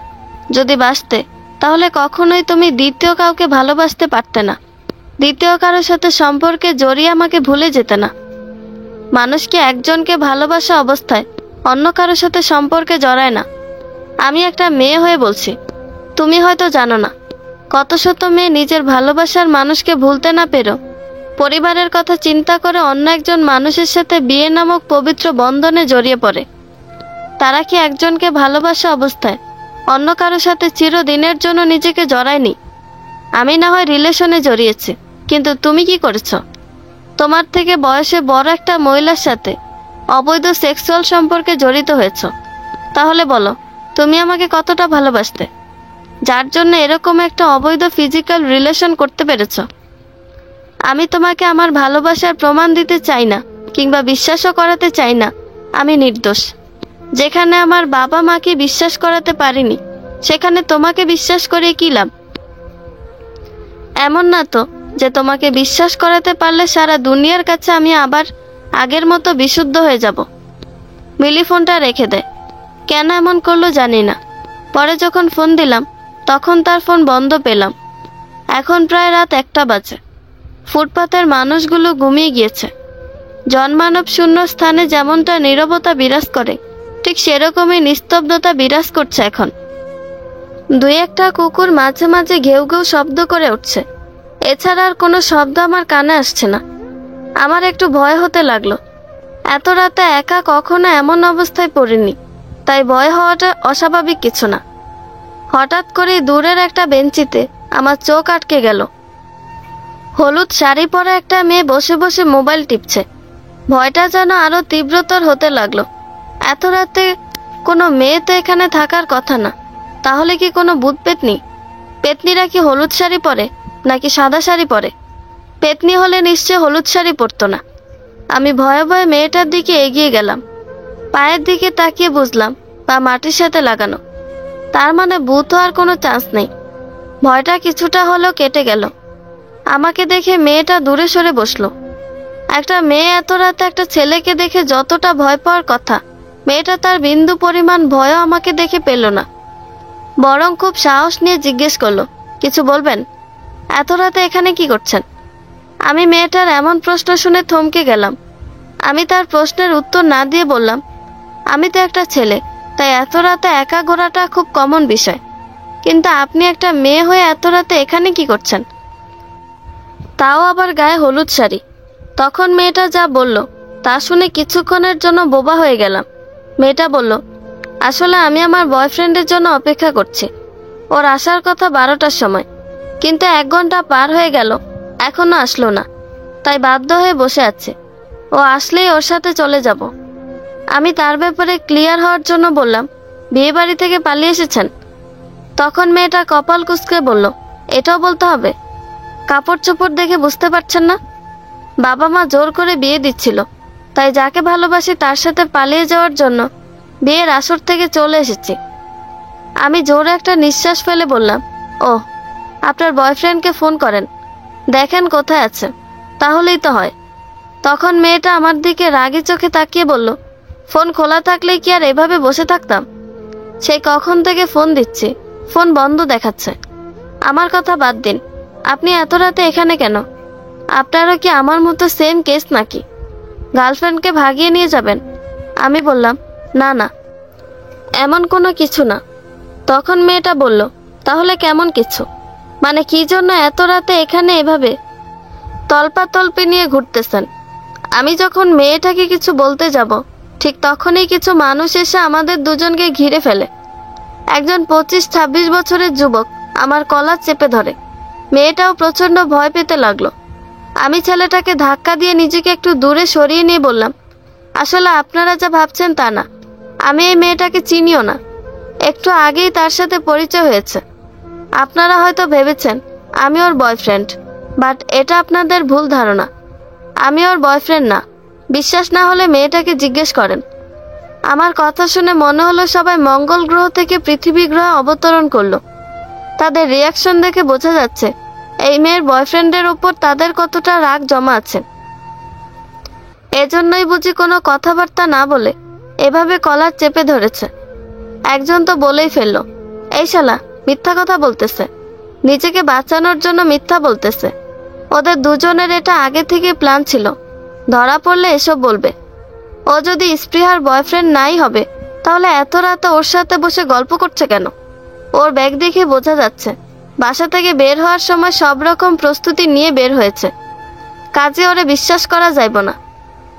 যদি বাসতে, তাহলে কখনোই তুমি দ্বিতীয় কাউকে ভালোবাসতে পারতে না। দ্বিতীয় কারোর সাথে সম্পর্কে জড়িয়ে আমাকে ভুলে যেতে না। মানুষকে একজনকে ভালোবাসা অবস্থায় অন্য কারোর সাথে সম্পর্কে জড়ায় না। আমি একটা মেয়ে হয়ে বলছি, তুমি হয়তো জানো না, কত শত মেয়ে নিজের ভালোবাসার মানুষকে ভুলতে না পেরো পরিবারের কথা চিন্তা করে অন্য একজন মানুষের সাথে বিয়ে নামক পবিত্র বন্ধনে জড়িয়ে পড়ে। তারা কি একজনকে ভালোবাসা অবস্থায় অন্য কারোর সাথে চিরদিনের জন্য নিজেকে জড়ায়নি? আমি না হয় রিলেশনে জড়িয়েছি, কিন্তু তুমি কি করেছো? তোমার থেকে বয়সে বড় একটা মহিলার সাথে অবৈধ সেক্সুয়াল সম্পর্কে জড়িত হয়েছ। তাহলে বলো, তুমি আমাকে কতটা ভালোবাসতে, যার জন্য এরকম একটা অবৈধ ফিজিক্যাল রিলেশন করতে পেরেছ? আমি তোমাকে আমার ভালোবাসার প্রমাণ দিতে চাই না, কিংবা বিশ্বাসও করাতে চাই না আমি নির্দোষ। যেখানে আমার বাবা মাকে বিশ্বাস করাতে পারিনি, সেখানে তোমাকে বিশ্বাস করে কি লাভ? এমন না তো যে তোমাকে বিশ্বাস করাতে পারলে সারা দুনিয়ার কাছে আমি আবার আগের মতো বিশুদ্ধ হয়ে যাব। মিলি ফোনটা রেখে দেয়। কেন এমন করলো জানি না। পরে যখন ফোন দিলাম, তখন তার ফোন বন্ধ পেলাম। এখন প্রায় রাত 1টা বাজে। ফুটপাতের মানুষগুলো ঘুমিয়ে গিয়েছে। জনমানব শূন্য স্থানে যেমনটা নীরবতা বিরাজ করে, ঠিক সেরকমই নিস্তব্ধতা বিরাজ করছে এখন। 2-1টা কুকুর মাঝে মাঝে ঘেউ ঘেউ শব্দ করে উঠছে। এছাড়া আর কোনো শব্দ আমার কানে আসছে না। আমার একটু ভয় হতে লাগলো। এত রাতে একা কখনো এমন অবস্থায় পড়িনি, তাই ভয় হওয়াটা অস্বাভাবিক কিছু না। হঠাৎ করে দূরের একটা বেঞ্চিতে আমার চোখ আটকে গেল। হলুদ শাড়ি পরা একটা মেয়ে বসে বসে মোবাইল টিপছে। ভয়টা যেন আরো তীব্রতর হতে লাগলো। এত রাতে কোনো মেয়ে তো এখানে থাকার কথা না। তাহলে কি কোনো ভূত পেতনি? পেতনিরা কি হলুদ শাড়ি পরে নাকি সাদা শাড়ি পরে? পেতনি হলে নিশ্চয় হলুদ শাড়ি পরতো না। আমি ভয়ে ভয়ে মেয়েটার দিকে এগিয়ে গেলাম। পায়ের দিকে তাকিয়ে বুঝলাম পা মাটির সাথে লাগানো। তার মানে ভূত হওয়ার কোনো চান্স নেই। ভয়টা কিছুটা হলেও কেটে গেল। আমাকে দেখে মেয়েটা দূরে সরে বসলো। একটা মেয়ে এত রাতে একটা ছেলেকে দেখে যতটা ভয় পাওয়ার কথা, মেয়েটা তার বিন্দু পরিমাণ ভয়ও আমাকে দেখে পেল না। বরং খুব সাহস নিয়ে জিজ্ঞেস করলো, কিছু বলবেন? এত রাতে এখানে কি করছেন? আমি মেয়েটার এমন প্রশ্ন শুনে থমকে গেলাম। আমি তার প্রশ্নের উত্তর না দিয়ে বললাম, আমি তো একটা ছেলে, তাই এত রাতে একা ঘোরাটা খুব কমন বিষয়। কিন্তু আপনি একটা মেয়ে হয়ে এত রাতে এখানে কি করছেন? তাও আবার গায়ে হলুদ শাড়ি। তখন মেয়েটা যা বলল তা শুনে কিছুক্ষণের জন্য বোবা হয়ে গেলাম। মেয়েটা বলল, আসলে আমি আমার বয়ফ্রেন্ডের জন্য অপেক্ষা করছি। ওর আসার কথা 12টার সময়, কিন্তু 1 ঘন্টা পার হয়ে গেল, এখনো আসলো না। তাই বাধ্য হয়ে বসে আছে। ও আসলেই ওর সাথে চলে যাব। আমি তার ব্যাপারে ক্লিয়ার হওয়ার জন্য বললাম, বিয়ে বাড়ি থেকে পালিয়ে এসেছেন? তখন মেয়েটা কপাল কুঁচকে বলল, এটাও বলতে হবে? কাপড় চোপড় দেখে বুঝতে পারছেন না? বাবা মা জোর করে বিয়ে দিচ্ছিল, তাই যাকে ভালোবাসি তার সাথে পালিয়ে যাওয়ার জন্য বিয়ের আসর থেকে চলে এসেছি। আমি জোরে একটা নিঃশ্বাস ফেলে বললাম, ও, আপনার বয়ফ্রেন্ডকে ফোন করেন, দেখেন কোথায় আছে, তাহলেই তো হয়। তখন মেয়েটা আমার দিকে রাগী চোখে তাকিয়ে বলল, ফোন খোলা থাকলে কি আর এভাবে বসে থাকতাম? সেই কখন থেকে ফোন দিচ্ছি, ফোন বন্ধ দেখাচ্ছে। আমার কথা বাদ দিন, আপনি এত রাতে এখানে কেন? আপনারও কি আমার মতো সেম কেস নাকি? গার্লফ্রেন্ডকে ভাগিয়ে নিয়ে যাবেন? আমি বললাম, না না, এমন কোনো কিছু না। তখন মেয়েটা বলল, তাহলে কেমন কিছু? মানে কি জন্য এত রাতে এখানে এভাবে তল্পাতল্পি নিয়ে ঘুরতেছেন? আমি যখন মেয়েটাকে কিছু বলতে যাব, ঠিক তখনই কিছু মানুষ এসে আমাদের দুজনকে ঘিরে ফেলে। একজন 25-26 বছরের যুবক আমার কলার চেপে ধরে। মেয়েটাও প্রচণ্ড ভয় পেতে লাগলো। আমি ছেলেটাকে ধাক্কা দিয়ে নিজেকে একটু দূরে সরিয়ে নিয়ে বললাম, আসলে আপনারা যা ভাবছেন তা না। আমি এই মেয়েটাকে চিনিও না। একটু আগেই তার সাথে পরিচয় হয়েছে। আপনারা হয়তো ভেবেছেন আমি ওর বয়ফ্রেন্ড, বাট এটা আপনাদের ভুল ধারণা। আমি ওর বয়ফ্রেন্ড না। বিশ্বাস না হলে মেয়েটাকে জিজ্ঞেস করেন। আমার কথা শুনে মনে হলো সবাই মঙ্গল গ্রহ থেকে পৃথিবী গ্রহে অবতরণ করলো। তাদের রিয়াকশন দেখে বোঝা যাচ্ছে এই মেয়ের বয়ফ্রেন্ডের উপর তাদের কতটা রাগ জমা আছে। এজন্যই বুঝি কোনো কথাবার্তা না বলে এভাবে কলার চেপে ধরেছে। একজন তো বলেই ফেললো, এই শালা মিথ্যা কথা বলতেছে, নিজেকে বাঁচানোর জন্য মিথ্যা বলতেছে। ওদের দুজনের এটা আগে থেকে প্ল্যান ছিল, ধরা পড়লে এসব বলবে। ও যদি স্পৃহার বয়ফ্রেন্ড নাই হবে তাহলে এত রাতে ওর সাথে বসে গল্প করছে কেন? ওর ব্যাগ দেখে বোঝা যাচ্ছে বাসা থেকে বের হওয়ার সময় সব রকম প্রস্তুতি নিয়ে বের হয়েছে। কাজে ওরে বিশ্বাস করা যাইব না।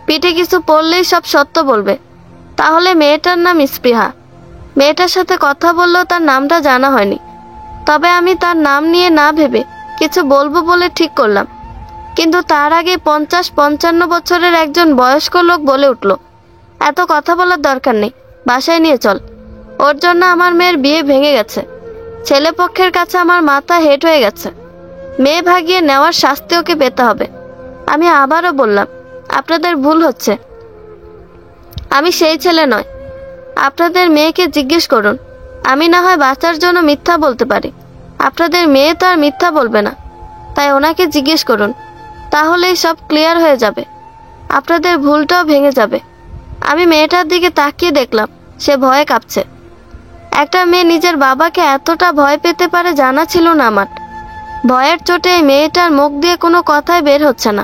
পিঠে কিছু পড়লেই সব সত্য বলবে। তাহলে মেয়েটার নাম স্পৃহা। মেয়েটার সাথে কথা বললেও তার নামটা জানা হয়নি। তবে আমি তার নাম নিয়ে না ভেবে কিছু বলবো বলে ঠিক করলাম। কিন্তু তার আগে 50-55 বছরের একজন বয়স্ক লোক বলে উঠল, এত কথা বলার দরকার নেই, বাসায় নিয়ে চল। ওর জন্য আমার মেয়ের বিয়ে ভেঙে গেছে। ছেলে পক্ষের কাছে আমার মাথা হেট হয়ে গেছে। মেয়ে ভাগিয়ে নেওয়ার শাস্তি ওকে পেতে হবে। আমি আবারও বললাম, আপনাদের ভুল হচ্ছে। আমি সেই ছেলে নয়। আপনাদের মেয়েকে জিজ্ঞেস করুন। আমি না হয় বাঁচার জন্য মিথ্যা বলতে পারি, আপনাদের মেয়ে তো আর মিথ্যা বলবে না। তাই ওনাকে জিজ্ঞেস করুন, তাহলেই সব ক্লিয়ার হয়ে যাবে। আপনাদের ভুলটাও ভেঙে যাবে। আমি মেয়েটার দিকে তাকিয়ে দেখলাম সে ভয়ে কাঁপছে। একটা মেয়ে নিজের বাবাকে এতটা ভয় পেতে পারে জানা ছিল না আমার। ভয়ের চোটে এই মেয়েটার মুখ দিয়ে কোনো কথাই বের হচ্ছে না।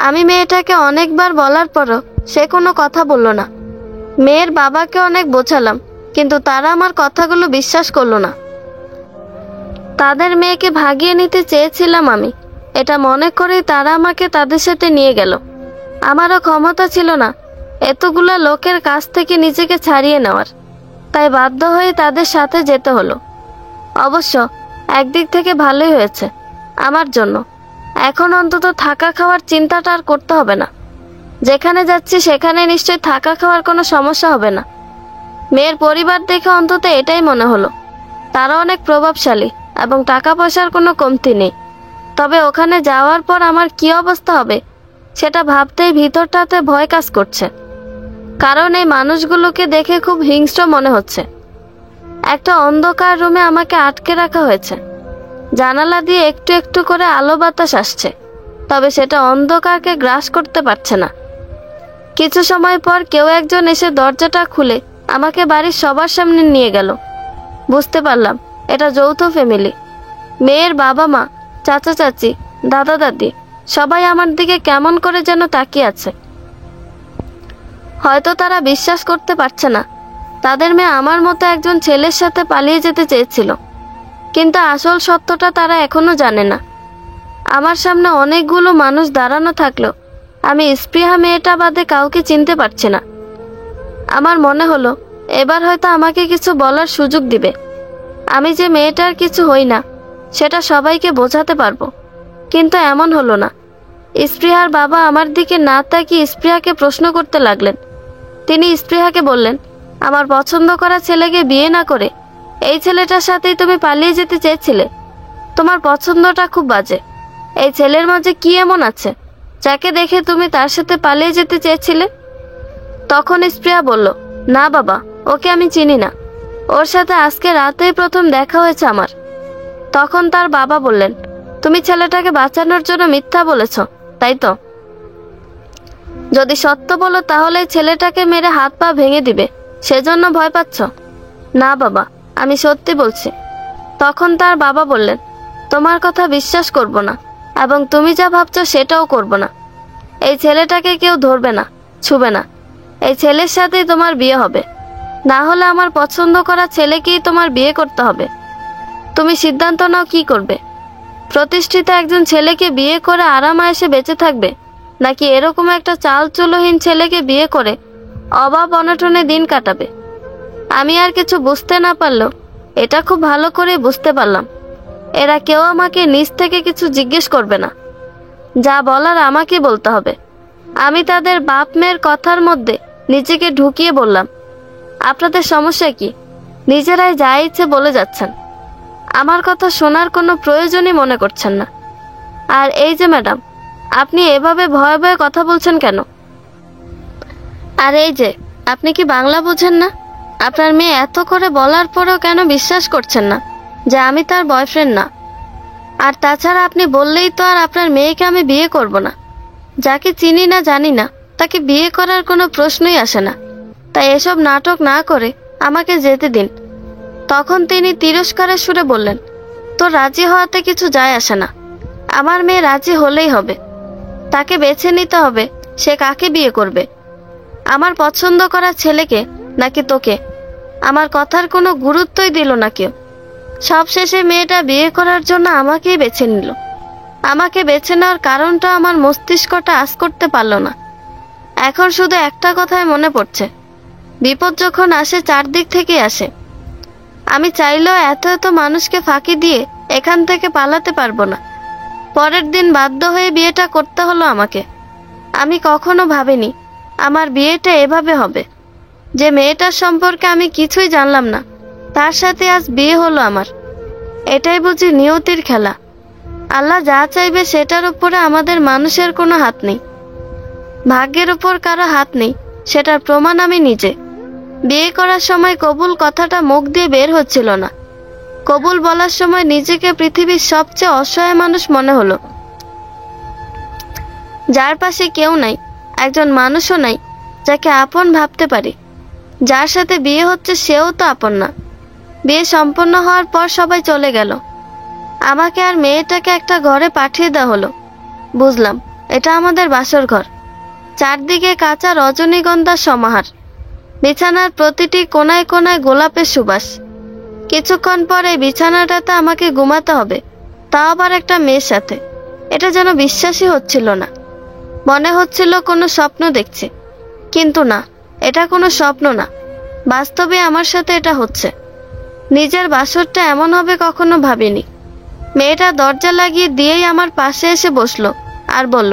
আমি মেয়েটাকে অনেকবার বলার পরও সে কোনো কথা বলল না। মেয়ের বাবাকে অনেক বোঝালাম, কিন্তু তারা আমার কথাগুলো বিশ্বাস করলো না। তাদের মেয়েকে ভাগিয়ে নিতে চেয়েছিলাম আমি, এটা মনে করেই তারা আমাকে তাদের সাথে নিয়ে গেল। আমারও ক্ষমতা ছিল না এতগুলা লোকের কাছ থেকে নিজেকে ছাড়িয়ে নেওয়ার, তাই বাধ্য হয়ে তাদের সাথে যেতে হলো। অবশ্য একদিক থেকে ভালোই হয়েছে আমার জন্য। এখন অন্তত থাকা খাওয়ার চিন্তাটা আর করতে হবে না। যেখানে যাচ্ছি সেখানে নিশ্চয়ই থাকা খাওয়ার কোনো সমস্যা হবে না। মেয়ের পরিবার দেখে অন্তত এটাই মনে হলো তারা অনেক প্রভাবশালী এবং টাকা পয়সার কোনো কমতি নেই। তবে ওখানে যাওয়ার পর আমার কি অবস্থা হবে সেটা ভাবতেই ভিতরটাতে ভয় কাজ করছে। কারণ এই মানুষগুলোকে দেখে খুব হিংস্র মনে হচ্ছে। একটা অন্ধকার রুমে আমাকে আটকে রাখা হয়েছে। জানালা দিয়ে একটু একটু করে আলো বাতাস আসছে, তবে সেটা অন্ধকারকে গ্রাস করতে পারছে না। কিছু সময় পর কেউ একজন এসে দরজাটা খুলে আমাকে বাড়ির সবার সামনে নিয়ে গেল। বুঝতে পারলাম এটা যৌথ ফ্যামিলি। মেয়ের বাবা মা, চাচা চাচি, দাদা দাদি সবাই আমার দিকে কেমন করে যেন তাকিয়ে আছে। হয়তো তারা বিশ্বাস করতে পারছে না তাদের মেয়ে আমার মতো একজন ছেলের সাথে পালিয়ে যেতে চেয়েছিল, কিন্তু আসল সত্যটা তারা এখনো জানে না। আমার সামনে অনেকগুলো মানুষ দাঁড়ানো থাকলেও আমি স্পৃহা মেয়েটা বাদে কাউকে চিনতে পারছি না। আমার মনে হলো এবার হয়তো আমাকে কিছু বলার সুযোগ দিবে। আমি যে মেয়েটার কিছু হই না সেটা সবাইকে বোঝাতে পারবো। কিন্তু এমন হলো না। স্পৃহার বাবা আমার দিকে না তাকিয়ে স্পৃহাকে প্রশ্ন করতে লাগলেন। তিনি স্পৃহাকে বললেন, আমার পছন্দ করা ছেলেকে বিয়ে না করে এই ছেলেটার সাথেই তুমি পালিয়ে যেতে চেয়েছিলে। তোমার পছন্দটা খুব বাজে। এই ছেলের মাঝে কি এমন আছে যাকে দেখে তুমি তার সাথে পালিয়ে যেতে চেয়েছিলে? তখন স্পৃহা বলল, না বাবা, ওকে আমি চিনি না। ওর সাথে আজকে রাতেই প্রথম দেখা হয়েছে আমার। তখন তার বাবা বললেন, তুমি ছেলেটাকে বাঁচানোর জন্য মিথ্যা বলেছ, তাই তো? যদি সত্য বলো তাহলে ছেলেটাকে মেরে হাত পা ভেঙে দিবে, সেজন্য ভয় পাচ্ছ? না বাবা, আমি সত্যি বলছি। তখন তার বাবা বললেন, তোমার কথা বিশ্বাস করব না, এবং তুমি যা ভাবছো সেটাও করব না। এই ছেলেটাকে কেউ ধরবে না, ছুবে না। এই ছেলের সাথেই তোমার বিয়ে হবে। না হলে আমার পছন্দ করা ছেলেকেই তোমার বিয়ে করতে হবে। তুমি সিদ্ধান্ত নাও কি করবে। প্রতিষ্ঠিত একজন ছেলেকে বিয়ে করে আরামায়েশে বেঁচে থাকবে, নাকি এরকম একটা চালচুলোহীন ছেলেকে বিয়ে করে অভাব অনটনে দিন কাটাবে? আমি আর কিছু বুঝতে না পারলেও এটা খুব ভালো করে বুঝতে পারলাম এরা কেউ আমাকে নিজ থেকে কিছু জিজ্ঞেস করবে না। যা বলার আমাকে বলতে হবে। আমি তাদের বাপ মেয়ের কথার মধ্যে নিজেকে ঢুকিয়ে বললাম, আপনাদের সমস্যা কি? নিজেরাই যা ইচ্ছে বলে যাচ্ছেন। আমার কথা শোনার কোনো প্রয়োজনই মনে করছেন না। আর এই যে ম্যাডাম, আপনি এভাবে ভয়ে ভয়ে কথা বলছেন কেন? আর এই যে, আপনি কি বাংলা বোঝেন না? আপনার মেয়ে এত করে বলার পরেও কেন বিশ্বাস করছেন না যে আমি তার বয়ফ্রেন্ড না? আর তাছাড়া আপনি বললেই তো আর আপনার মেয়েকে আমি বিয়ে করব না। যাকে চিনি না জানি না তাকে বিয়ে করার কোনো প্রশ্নই আসে না। তাই এসব নাটক না করে আমাকে যেতে দিন। তখন তিনি তিরস্কারের সুরে বললেন, তো রাজি হওয়াতে কিছু যায় আসে না। আমার মেয়ে রাজি হলেই হবে। তাকে বেছে নিতে হবে সে কাকে বিয়ে করবে, আমার পছন্দ করা ছেলেকে নাকি তোকে। আমার কথার কোনো গুরুত্বই দিল না কেউ। সবশেষে মেয়েটা বিয়ে করার জন্য আমাকেই বেছে নিল। আমাকে বেছে নেওয়ার কারণটা আমার মস্তিষ্কটা আঁচ করতে পারল না। এখন শুধু একটা কথাই মনে পড়ছে, বিপদ যখন আসে চারদিক থেকে আসে। আমি চাইলেও এত এত মানুষকে ফাঁকি দিয়ে এখান থেকে পালাতে পারবো না। পরের দিন বাধ্য হয়ে বিয়েটা করতে হলো আমাকে। আমি কখনো ভাবিনি আমার বিয়েটা এভাবে হবে। যে মেয়েটার সম্পর্কে আমি কিছুই জানলাম না, তার সাথে আজ বিয়ে হলো আমার। এটাই বুঝি নিয়তির খেলা। আল্লাহ যা চাইবে সেটার উপরে আমাদের মানুষের কোনো হাত নেই। ভাগ্যের উপর কারো হাত নেই, সেটার প্রমাণ আমি নিজে। বিয়ে করার সময় কবুল কথাটা মুখ দিয়ে বের হচ্ছিল না। কবুল বলার সময় নিজেকে পৃথিবীর সবচেয়ে অসহায় মানুষ মনে হলো। যার পাশে কেউ নাই, একজন মানুষও নাই যাকে আপন ভাবতে পারি। যার সাথে বিয়ে হচ্ছে সেও তো আপন না। বিয়ে সম্পন্ন হওয়ার পর সবাই চলে গেল। আমাকে আর মেয়েটাকে একটা ঘরে পাঠিয়ে দেওয়া হলো। বুঝলাম এটা আমাদের বাসর ঘর। চারদিকে কাঁচা রজনীগন্ধার সমাহার। বিছানার প্রতিটি কোনায় কোনায় গোলাপের সুবাস। কিছুক্ষণ পরে বিছানাটাতে আমাকে ঘুমাতে হবে, তাও আবার একটা মেয়ের সাথে। এটা যেন বিশ্বাসই হচ্ছিল না। মনে হচ্ছিল কোনো স্বপ্ন দেখছি, কিন্তু না, এটা কোনো স্বপ্ন না, বাস্তবে আমার সাথে এটা হচ্ছে। নিজের বাসরটা এমন হবে কখনো ভাবিনি। মেয়েটা দরজা লাগিয়ে দিয়েই আমার পাশে এসে বসলো আর বলল,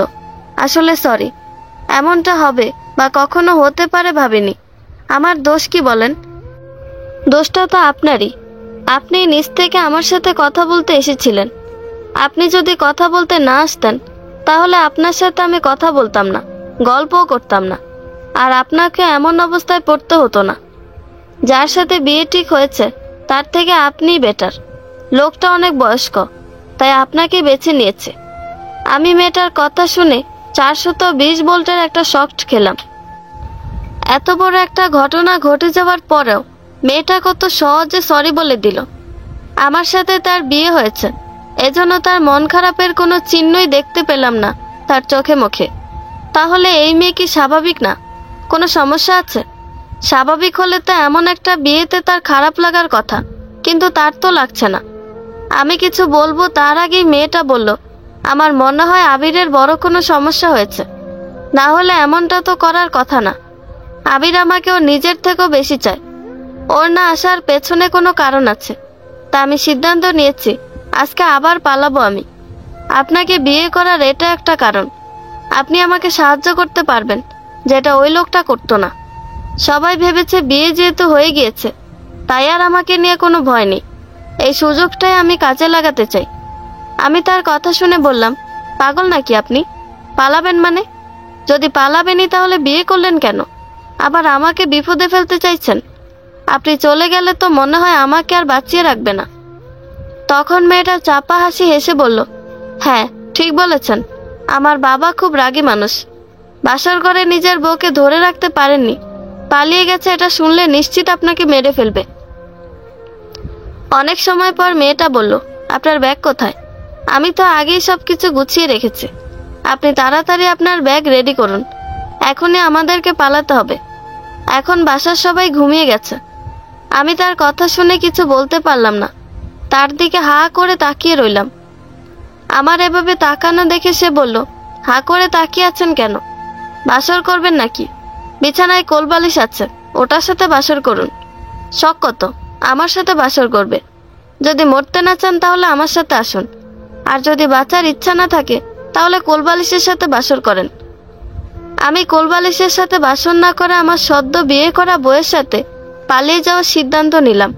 আসলে সরি, এমনটা হবে বা কখনো হতে পারে ভাবিনি। আমার দোষ কি বলেন? দোষটা তো আপনারই। আপনি নিজ থেকে আমার সাথে কথা বলতে এসেছিলেন। আপনি যদি কথা বলতে না আসতেন তাহলে আপনার সাথে আমি কথা বলতাম না, গল্পও করতাম না, আর আপনাকে এমন অবস্থায় পড়তে হতো না। যার সাথে বিয়ে ঠিক হয়েছে তার থেকে আপনিই বেটার। লোকটা অনেক বয়স্ক, তাই আপনাকে বেছে নিয়েছে। আমি মেয়েটার কথা শুনে 420 ভোল্টের একটা শক খেলাম। এত বড় একটা ঘটনা ঘটে যাওয়ার পরেও মেয়েটা কত সহজে সরি বলে দিল। আমার সাথে তার বিয়ে হয়েছে, এজন্য তার মন খারাপের কোনো চিহ্নই দেখতে পেলাম না তার চোখে মুখে। তাহলে এই মেয়ে কি স্বাভাবিক না? কোনো সমস্যা আছে? স্বাভাবিক হলে তো এমন একটা বিয়েতে তার খারাপ লাগার কথা, কিন্তু তার তো লাগছে না। আমি কিছু বলবো তার আগেই মেয়েটা বলল, আমার মনে হয় আবিরের বড় কোনো সমস্যা হয়েছে, না হলে এমনটা তো করার কথা না। আবির আমাকে ওর নিজের থেকেও বেশি চায়। ওর না আসার পেছনে কোনো কারণ আছে। তা আমি সিদ্ধান্ত নিয়েছি আজকে আবার পালাবো আমি। আপনাকে বিয়ে করার এটা একটা কারণ। আপনি আমাকে সাহায্য করতে পারবেন, যেটা ওই লোকটা করতো না। সবাই ভেবেছে বিয়ে যেহেতু হয়ে গিয়েছে তাই আর আমাকে নিয়ে কোনো ভয় নেই। এই সুযোগটাই আমি কাজে লাগাতে চাই। আমি তার কথা শুনে বললাম, পাগল নাকি আপনি? পালাবেন মানে? যদি পালাবেনই তাহলে বিয়ে করলেন কেন? আবার আমাকে বিপদে ফেলতে চাইছেন? আপনি চলে গেলে তো মনে হয় আমাকে আর বাঁচিয়ে রাখবে না। তখন মেয়েটা চাপা হাসি হেসে বলল, হ্যাঁ ঠিক বলেছেন, আমার বাবা খুব রাগী মানুষ। বাসর ঘরে নিজের বউকে ধরে রাখতে পারেননি, পালিয়ে গেছে এটা শুনলে নিশ্চিত আপনাকে মেরে ফেলবে। অনেক সময় পর মেয়েটা বলল, আপনার ব্যাগ কোথায়? আমি তো আগেই সব কিছু গুছিয়ে রেখেছি। আপনি তাড়াতাড়ি আপনার ব্যাগ রেডি করুন, এখনই আমাদেরকে পালাতে হবে। এখন বাসার সবাই ঘুমিয়ে গেছে। আমি তার কথা শুনে কিছু বলতে পারলাম না। তার দিকে হা করে তাকিয়ে রইলাম। আমার এভাবে তাকানো দেখে সে বলল, হা করে তাকিয়ে আছেন কেন? বাসর করবেন নাকি? বিছানায় কোলবালিশ আছে, ওটার সাথে বাসর করুন। শখ কত আমার সাথে বাসর করবে? যদি মরতে না চান তাহলে আমার সাথে আসুন, আর যদি বাঁচার ইচ্ছা না থাকে তাহলে কোলবালিশের সাথে বাসর করেন। আমি কোলবালিশের সাথে বাসর না করে আমার সদ্য বিয়ে করা বউয়ের সাথে পালিয়ে যাওয়ার সিদ্ধান্ত নিলাম।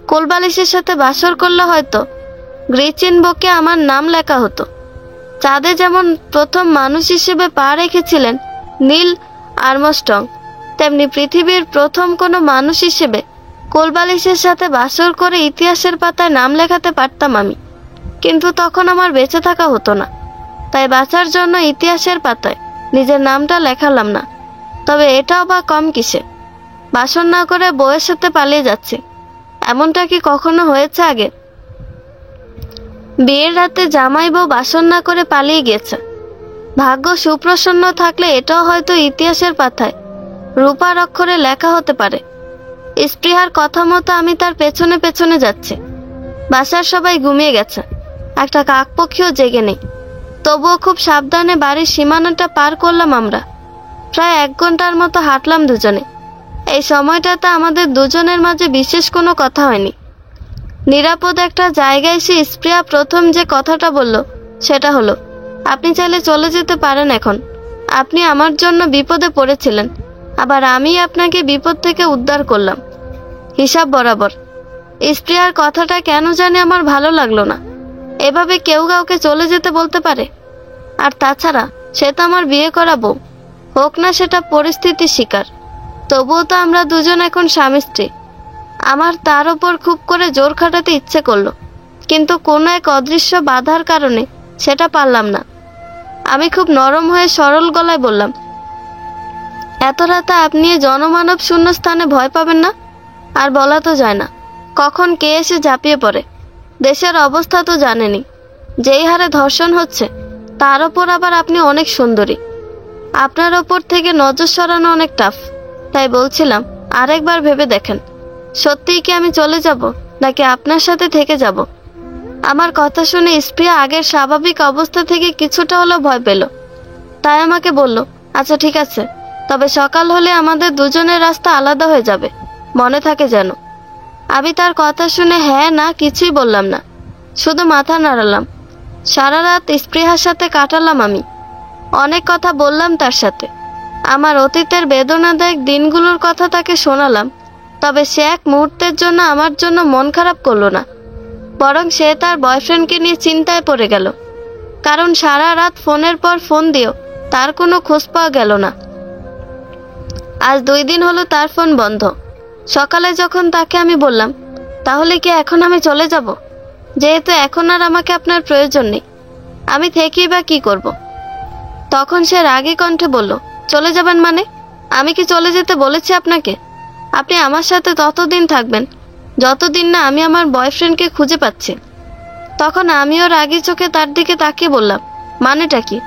কোলবালিশের সাথে বাসর করলে হয়তো গ্রিচিন বুকে আমার নাম লেখা হতো। চাঁদে যেমন প্রথম মানুষ হিসেবে পা রেখেছিলেন নীল আর্মস্ট্রং, তেমনি পৃথিবীর প্রথম কোনো মানুষ হিসেবে কোলবালিশের সাথে বাসর করে ইতিহাসের পাতায় নাম লেখাতে পারতাম আমি। কিন্তু তখন আমার বেঁচে থাকা হতো না, তাই বাঁচার জন্য ইতিহাসের পাতায় নিজের নামটা লেখালাম না। তবে এটাও বা কম কিসে, বাসর না করে বউয়ের সাথে পালিয়ে যাচ্ছে। এমনটা কি কখনো হয়েছে আগে? বিয়ের রাতে জামাই বউ বাসর না করে পালিয়ে গেছে। ভাগ্য সুপ্রসন্ন থাকলে এটাও হয়তো ইতিহাসের পাতায় রূপার অক্ষরে লেখা হতে পারে। স্পৃহার কথা মতো আমি তার পেছনে পেছনে যাচ্ছি। বাসার সবাই ঘুমিয়ে গেছে, একটা কাকপক্ষীও জেগে নেই। তবুও খুব সাবধানে বাড়ির সীমানাটা পার করলাম আমরা। প্রায় 1 ঘন্টার মতো হাঁটলাম দুজনে। এই সময়টাতে আমাদের দুজনের মাঝে বিশেষ কোনো কথা হয়নি। নিরাপদ একটা জায়গায় এসে স্পৃহা প্রথম যে কথাটা বলল সেটা হলো, আপনি চাইলে চলে যেতে পারেন এখন। আপনি আমার জন্য বিপদে পড়েছিলেন, আবার আমি আপনাকে বিপদ থেকে উদ্ধার করলাম। হিসাব বরাবর। স্পৃহার কথাটা কেন জানি আমার ভালো লাগলো না। এভাবে কেউ কাউকে চলে যেতে বলতে পারে? আর তাছাড়া সে তো আমার বিয়ে করা বউ, হোক না সেটা পরিস্থিতির শিকার, তবুও তো আমরা দুজন এখন স্বামী স্ত্রী। আমার তার ওপর খুব করে জোর খাটাতে ইচ্ছে করলো, কিন্তু কোনো এক অদৃশ্য বাধার কারণে সেটা পারলাম না। আমি খুব নরম হয়ে সরল গলায় বললাম, এত রাতে আপনি এই জনমানব শূন্য স্থানে ভয় পাবেন না? আর বলা তো যায় না কখন কে এসে ঝাঁপিয়ে পড়ে। দেশের অবস্থা তো জানেনই, যেই হারে ধর্ষণ হচ্ছে, তার ওপর আবার আপনি অনেক সুন্দরী। আপনার ওপর থেকে নজর সরানো অনেক টাফ। তাই বলছিলাম আরেকবার ভেবে দেখেন, সত্যিই কি আমি চলে যাব নাকি আপনার সাথে থেকে যাব? আমার কথা শুনে স্পৃহা আগের স্বাভাবিক অবস্থা থেকে কিছুটা হলেও ভয় পেল। তাই আমাকে বলল, আচ্ছা ঠিক আছে, তবে সকাল হলে আমাদের দুজনের রাস্তা আলাদা হয়ে যাবে, মনে থাকে যেন। আমি তার কথা শুনে হ্যাঁ না কিছুই বললাম না, শুধু মাথা নাড়ালাম। সারা রাত স্পৃহার সাথে কাটালাম আমি। অনেক কথা বললাম তার সাথে। আমার অতীতের বেদনাদায়ক দিনগুলোর কথা তাকে শোনালাম। তবে সে এক মুহূর্তের জন্য আমার জন্য মন খারাপ করলো না, বরং সে তার বয়ফ্রেন্ডকে নিয়ে চিন্তায় পড়ে গেল। কারণ সারা রাত ফোনের পর ফোন দিয়েও তার কোনো খোঁজ পাওয়া গেল না। আজ 2 দিন হলো তার ফোন বন্ধ। সকালে যখন তাকে আমি বললাম, তাহলে কি এখন আমি চলে যাব? যেহেতু এখন আর আমাকে আপনার প্রয়োজন নেই, আমি থেকেই বা কি করব? তখন সে রাগী কণ্ঠে বলল, চলে যাবেন মানে? আমি কি চলে যেতে বলেছি আপনাকে? আপনি আমার সাথে ততদিন থাকবেন যতদিন না আমি আমার বয়ফ্রেন্ডকে খুঁজে পাচ্ছি। তখন আমিও রাগী চোখে তার দিকে তাকিয়ে বললাম, মানেটা কি?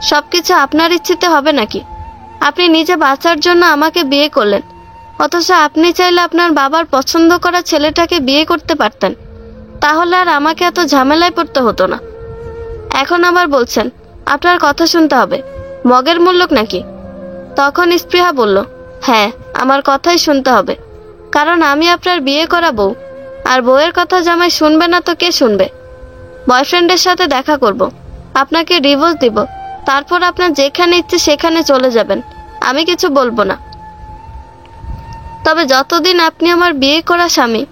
সবকিছু আপনার ইচ্ছেতে হবে নাকি? আপনি নিজে বাঁচার জন্য আমাকে বিয়ে করলেন, অথচ আপনি চাইলে আপনার বাবার পছন্দ করা ছেলেটাকে বিয়ে করতে পারতেন। তাহলে আর আমাকে এত ঝামেলায় পড়তে হতো না। এখন আবার বলছেন আপনার কথা শুনতে হবে, মগের মূল্যক নাকি? তখন স্পৃহা বলল, হ্যাঁ, আমার কথাই শুনতে হবে, কারণ আমি আপনার বিয়ে করা বউ। আর বউয়ের কথা জামাই শুনবে না তো কে শুনবে? বয়ফ্রেন্ডের সাথে দেখা করব, আপনাকে ডিভোর্স দিব, তারপর আপনার যেখানে ইচ্ছে সেখানে চলে যাবেন, আমি কিছু বলবো না। তবে যতদিন আপনি আমার বিয়ে করা স্বামী,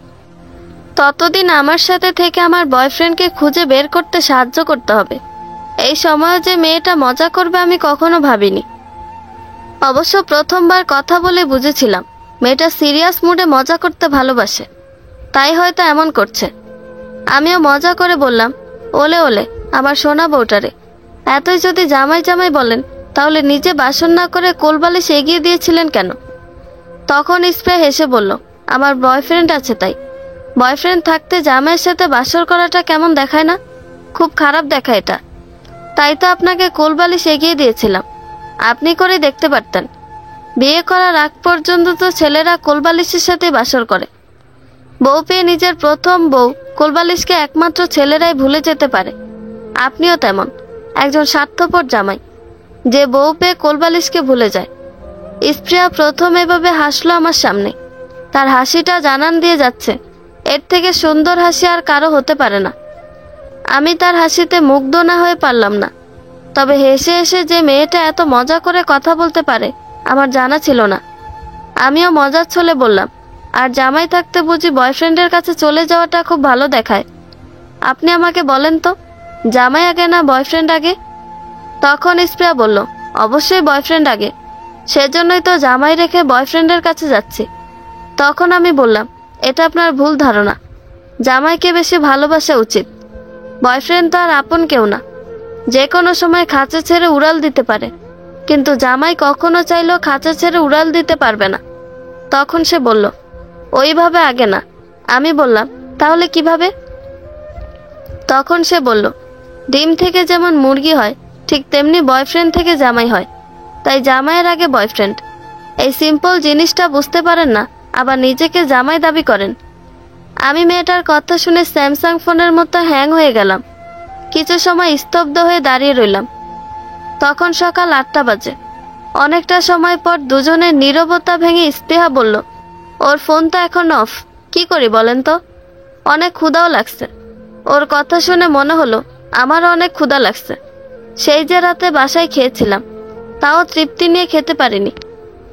ততদিন আমার সাথে থেকে আমার বয়ফ্রেন্ডকে খুঁজে বের করতে সাহায্য করতে হবে। এই সময়ে যে মেয়েটা মজা করবে আমি কখনো ভাবিনি। অবশ্য প্রথমবার কথা বলে বুঝেছিলাম মেয়েটা সিরিয়াস মুডে মজা করতে ভালোবাসে, তাই হয়তো এমন করছে। আমিও মজা করে বললাম, ওলে ওলে আমার সোনা বউটারে, এতই যদি জামাই জামাই বলেন তাহলে নিজে বাসন না করে কোলবালিশ এগিয়ে দিয়েছিলেন কেন? তখন স্প্রে হেসে বলল, আমার বয়ফ্রেন্ড আছে তাই। বয়ফ্রেন্ড থাকতে জামাইয়ের সাথে বাসর করাটা কেমন দেখায় না? খুব খারাপ দেখায় এটা। তাই তো আপনাকে কোলবালিশ এগিয়ে দিয়েছিলাম, আপনি করে দেখতে পারতেন। বিয়ে করার আগ পর্যন্ত তো ছেলেরা কোলবালিশের সাথে বাসর করে। বউ পেয়ে নিজের প্রথম বউ কোলবালিশকে একমাত্র ছেলেরাই ভুলে যেতে পারে। আপনিও তেমন একজন স্বার্থপর জামাই, যে বউ পেয়ে কোলবালিশকে ভুলে যায়। স্প্রিয়া প্রথম এভাবে হাসলো আমার সামনে। তার হাসিটা জানান দিয়ে যাচ্ছে এর থেকে সুন্দর হাসি আর কারো হতে পারে না। আমি তার হাসিতে মুগ্ধ না হয়ে পারলাম না। তবে হেসে হেসে যে মেয়েটা এত মজা করে কথা বলতে পারে আমার জানা ছিল না। আমিও মজার ছলে বললাম, আর জামাই থাকতে বুঝি বয়ফ্রেন্ডের কাছে চলে যাওয়াটা খুব ভালো দেখায়? আপনি আমাকে বলেন তো, জামাই আগে না বয়ফ্রেন্ড আগে? তখন স্প্রিয়া বলল, অবশ্যই বয়ফ্রেন্ড আগে, সেজন্যই তো জামাই রেখে বয়ফ্রেন্ডের কাছে যাচ্ছি। তখন আমি বললাম, এটা আপনার ভুল ধারণা, জামাইকে বেশি ভালোবাসা উচিত। বয়ফ্রেন্ড তো আর আপন কেউ না, যে কোনো সময় খাঁচা ছেড়ে উড়াল দিতে পারে, কিন্তু জামাই কখনো চাইলেও খাঁচা ছেড়ে উড়াল দিতে পারবে না। তখন সে বলল, ওইভাবে আগে না। আমি বললাম, তাহলে কিভাবে? তখন সে বলল, ডিম থেকে যেমন মুরগি হয়, ঠিক তেমনি বয়ফ্রেন্ড থেকে জামাই হয়, তাই জামাইয়ের আগে বয়ফ্রেন্ড। এই সিম্পল জিনিসটা বুঝতে পারেন না, আবার নিজেকে জামাই দাবি করেন। আমি মেয়েটার কথা শুনে স্যামসাং ফোনের মতো হ্যাং হয়ে গেলাম। কিছু সময় স্তব্ধ হয়ে দাঁড়িয়ে রইলাম। তখন সকাল 8টা বাজে। অনেকটা সময় পর দুজনের নীরবতা ভেঙে স্পৃহা বলল, ওর ফোন তো এখন অফ, কি করি বলেন তো? অনেক ক্ষুধাও লাগছে। ওর কথা শুনে মনে হলো আমারও অনেক ক্ষুধা লাগছে। সেই যে রাতে বাসায় খেয়েছিলাম, তাও তৃপ্তি নিয়ে খেতে পারিনি।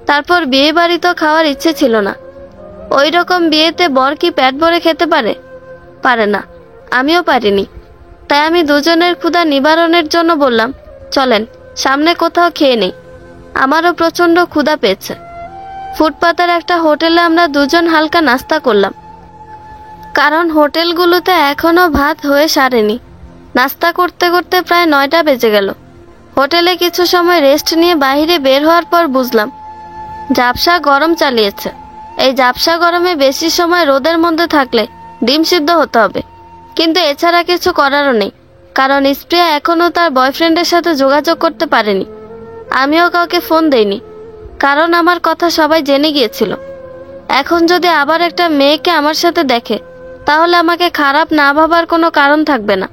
তারপর বিয়ে বাড়ি তো খাওয়ার ইচ্ছে ছিল না। ওই রকম বিয়েতে বর কি পেট ভরে খেতে পারে? পারে না, আমিও পারিনি। তাই আমি দুজনের ক্ষুধা নিবারণের জন্য বললাম, চলেন সামনে কোথাও খেয়ে নেই, আমারও প্রচণ্ড ক্ষুধা পেয়েছে। ফুটপাতের একটা হোটেলে আমরা দুজন হালকা নাস্তা করলাম, কারণ হোটেলগুলোতে এখনও ভাত হয়ে সারেনি। নাস্তা করতে করতে প্রায় 9টা বেজে গেল। হোটেলে কিছু সময় রেস্ট নিয়ে বাইরে বের হওয়ার পর বুঝলাম ঝাপসা গরম চালিয়েছে। এই ঝাপসা গরমে বেশি সময় রোদের মধ্যে থাকলে ডিম সিদ্ধ হতে হবে, কিন্তু এছাড়া কিছু করারও নেই, কারণ স্প্রিয়া এখনও তার বয়ফ্রেন্ডের সাথে যোগাযোগ করতে পারেনি। আমিও কাউকে ফোন দেইনি, কারণ আমার কথা সবাই জেনে গিয়েছিল। এখন যদি আবার একটা মেয়েকে আমার সাথে দেখে, তাহলে আমাকে খারাপ না ভাবার কোনো কারণ থাকবে না।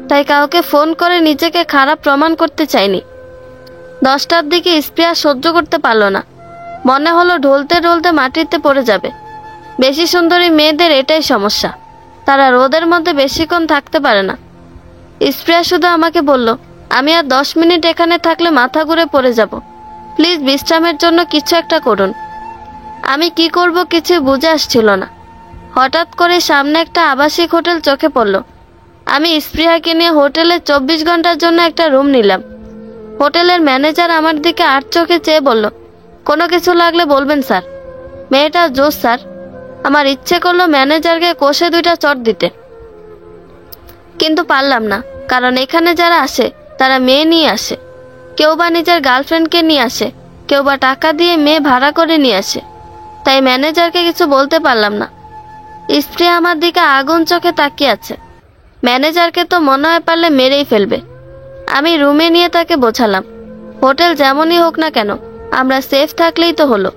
তাই কাউকে ফোন করে নিজেকে খারাপ প্রমাণ করতে চাইনি। 10টার দিকে স্প্রিয়া সহ্য করতে পারল না। মনে হলো ঢলতে ঢলতে মাটিতে পড়ে যাবে। বেশি সুন্দরী মেয়েদের এটাই সমস্যা, তারা রোদের মধ্যে বেশিক্ষণ থাকতে পারে না। স্প্রিয়া শুধু আমাকে বলল, আমি আর 10 মিনিট এখানে থাকলে মাথা ঘুরে পড়ে যাব, প্লিজ বিশ্রামের জন্য কিছু একটা করুন। আমি কি করব কিছু বুঝে আসছিল না। হঠাৎ করে সামনে একটা আবাসিক হোটেল চোখে পড়ল। আমি স্প্রিয়াকে নিয়ে হোটেলে 24 ঘন্টার জন্য একটা রুম নিলাম। হোটেলের ম্যানেজার আমার দিকে আর চোখে চেয়ে বলল, কোনো কিছু লাগলে বলবেন স্যার। মেয়েটা জোশ স্যার। আমার ইচ্ছে করলো ম্যানেজারকে কষে 2টা চট দিতে, কিন্তু পারলাম না, কারণ এখানে যারা আসে তারা মেয়ে নিয়ে আসে। কেউ বা নিজের গার্লফ্রেন্ডকে নিয়ে আসে, কেউ বা টাকা দিয়ে মেয়ে ভাড়া করে নিয়ে আসে। তাই ম্যানেজারকে কিছু বলতে পারলাম না। স্ত্রী আমার দিকে আগুন চোখে তাকিয়ে আছে। ম্যানেজারকে তো মনে হয় পারলে মেরেই ফেলবে। আমি রুমে নিয়ে তাকে বোঝালাম, হোটেল যেমনই হোক না কেন, আমরা সেফ থাকলেই তো হলো।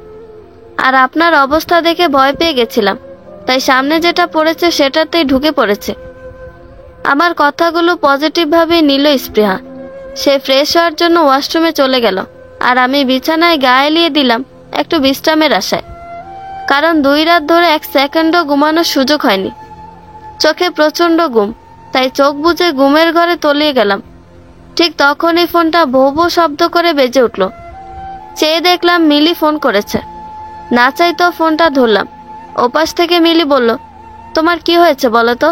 আর আপনার অবস্থা দেখে ভয় পেয়ে গেছিলাম, তাই সামনে যেটা পড়েছে সেটাতেই ঢুকে পড়েছে। আমার কথাগুলো পজিটিভভাবে নিল স্পৃহা। সে ফ্রেশ হওয়ার জন্য ওয়াশরুমে চলে গেল, আর আমি বিছানায় গা এলিয়ে দিলাম একটু বিশ্রামের আশায়। কারণ 2 রাত ধরে 1 সেকেন্ডও ঘুমানোর সুযোগ হয়নি। চোখে প্রচণ্ড ঘুম, তাই চোখ বুজে ঘুমের ঘরে তলিয়ে গেলাম। ঠিক তখনই ফোনটা ভৌ ভৌ শব্দ করে বেজে উঠল। চেয়ে দেখলাম মিলি ফোন করেছে। না চাইতেও ফোনটা ধরলাম। ওপাশ থেকে মিলি বলল, তোমার কি হয়েছে বলো তো?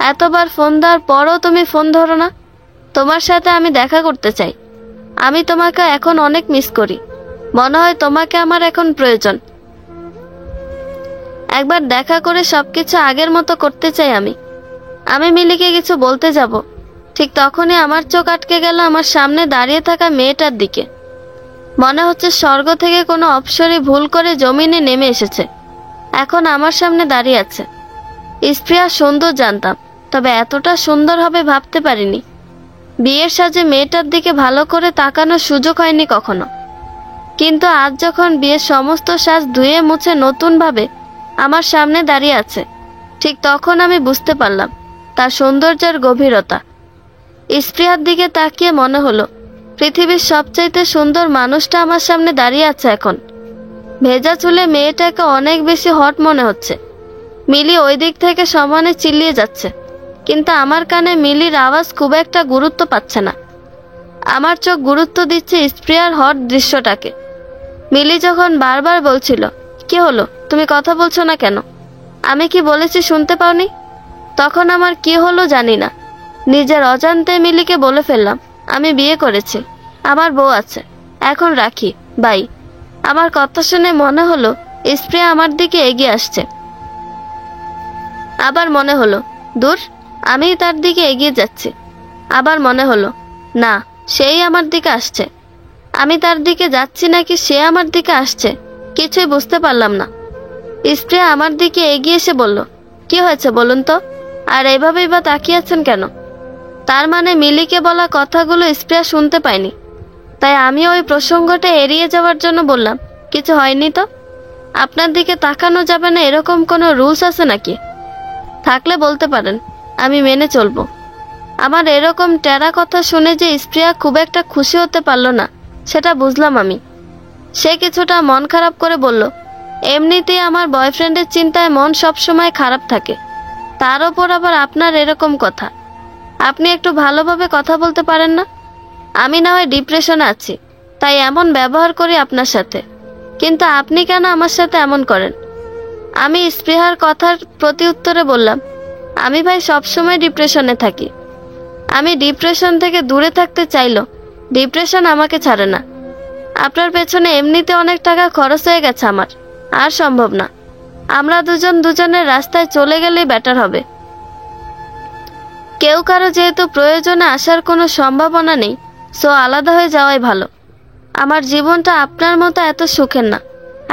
এতবার ফোন দেওয়ার পরও তুমি ফোন ধরো না। তোমার সাথে আমি দেখা করতে চাই। আমি তোমাকে এখন অনেক মিস করি। মনে হয় তোমাকে আমার এখন প্রয়োজন। একবার দেখা করে সবকিছু আগের মতো করতে চাই আমি মিলিকে কিছু বলতে যাব, ঠিক তখনই আমার চোখ আটকে গেল আমার সামনে দাঁড়িয়ে থাকা মেয়েটার দিকে। মনে হচ্ছে স্বর্গ থেকে কোনো অপ্সরী ভুল করে জমিনে নেমে এসেছে, এখন আমার সামনে দাঁড়িয়ে আছে। স্প্রিয়া সুন্দর জানতাম, তবে এতটা সুন্দর হবে ভাবতে পারিনি। বিয়ের সাজে মেয়েটার দিকে ভালো করে তাকানোর সুযোগ হয়নি কখনো, কিন্তু আজ যখন বিয়ের সমস্ত সাজ ধুয়ে মুছে নতুনভাবে আমার সামনে দাঁড়িয়ে আছে, ঠিক তখন আমি বুঝতে পারলাম তার সৌন্দর্যের গভীরতা। স্প্রিয়ার দিকে তাকিয়ে মনে হলো পৃথিবীর সবচাইতে সুন্দর মানুষটা আমার সামনে দাঁড়িয়ে আছে এখন। ভেজা চুলে মেয়েটাকে অনেক বেশি হট মনে হচ্ছে। মিলি ওই দিক থেকে সমানে চিল্লিয়ে যাচ্ছে, কিন্তু আমার কানে মিলির আওয়াজ খুব একটা গুরুত্ব পাচ্ছে না। আমার চোখ গুরুত্ব দিচ্ছে স্প্রিয়ার হট দৃশ্যটাকে। মিলি যখন বারবার বলছিল, কি হলো তুমি কথা বলছো না কেন? আমি কি বলেছি শুনতে পাওনি? তখন আমার কি হলো জানি না, নিজের অজান্তে মিলিকে বলে ফেললাম, আমি বিয়ে করেছি, আমার বউ আছে, এখন রাখি, বাই। আমার কথা শুনে মনে হলো স্প্রে আমার দিকে এগিয়ে আসছে। আবার মনে হলো দূর, আমি তার দিকে এগিয়ে যাচ্ছি। আবার মনে হলো না, সেই আমার দিকে আসছে। আমি তার দিকে যাচ্ছি নাকি সে আমার দিকে আসছে কিছুই বুঝতে পারলাম না। স্প্রে আমার দিকে এগিয়ে এসে বলল, কি হয়েছে বলুন তো, আর এভাবেই বা তাকিয়ে আছেন কেন? তার মানে মিলিকে বলা কথাগুলো স্প্রে শুনতে পায়নি। তাই আমি ওই প্রসঙ্গটা এড়িয়ে যাওয়ার জন্য বললাম, কিছু হয়নি তো। আপনার দিকে তাকানো যাবে না এরকম কোনো রুলস আছে নাকি? থাকলে বলতে পারেন, আমি মেনে চলবো। আমার এরকম টেরা কথা শুনে যে স্প্রিয়া খুব একটা খুশি হতে পারলো না সেটা বুঝলাম আমি। সে কিছুটা মন খারাপ করে বলল, এমনিতেই আমার বয়ফ্রেন্ডের চিন্তায় মন সবসময় খারাপ থাকে, তার ওপর আবার আপনার এরকম কথা। আপনি একটু ভালোভাবে কথা বলতে পারেন না? আমি না হয় ডিপ্রেশনে আছি, তাই এমন ব্যবহার করি আপনার সাথে, কিন্তু আপনি কেন আমার সাথে এমন করেন? আমি স্পৃহার কথার প্রতি উত্তরে বললাম, আমি ভাই সবসময় ডিপ্রেশনে থাকি। আমি ডিপ্রেশন থেকে দূরে থাকতে চাইলো ডিপ্রেশন আমাকে ছাড়ে না। আপনার পেছনে এমনিতে অনেক টাকা খরচ হয়ে গেছে আমার, আর সম্ভব না। আমরা দুজন দুজনের রাস্তায় চলে গেলেই বেটার হবে। কেউ কারো যেহেতু প্রয়োজনে আসার কোনো সম্ভাবনা নেই, সো আলাদা হয়ে যাওয়াই ভালো। আমার জীবনটা আপনার মতো এত সুখের না,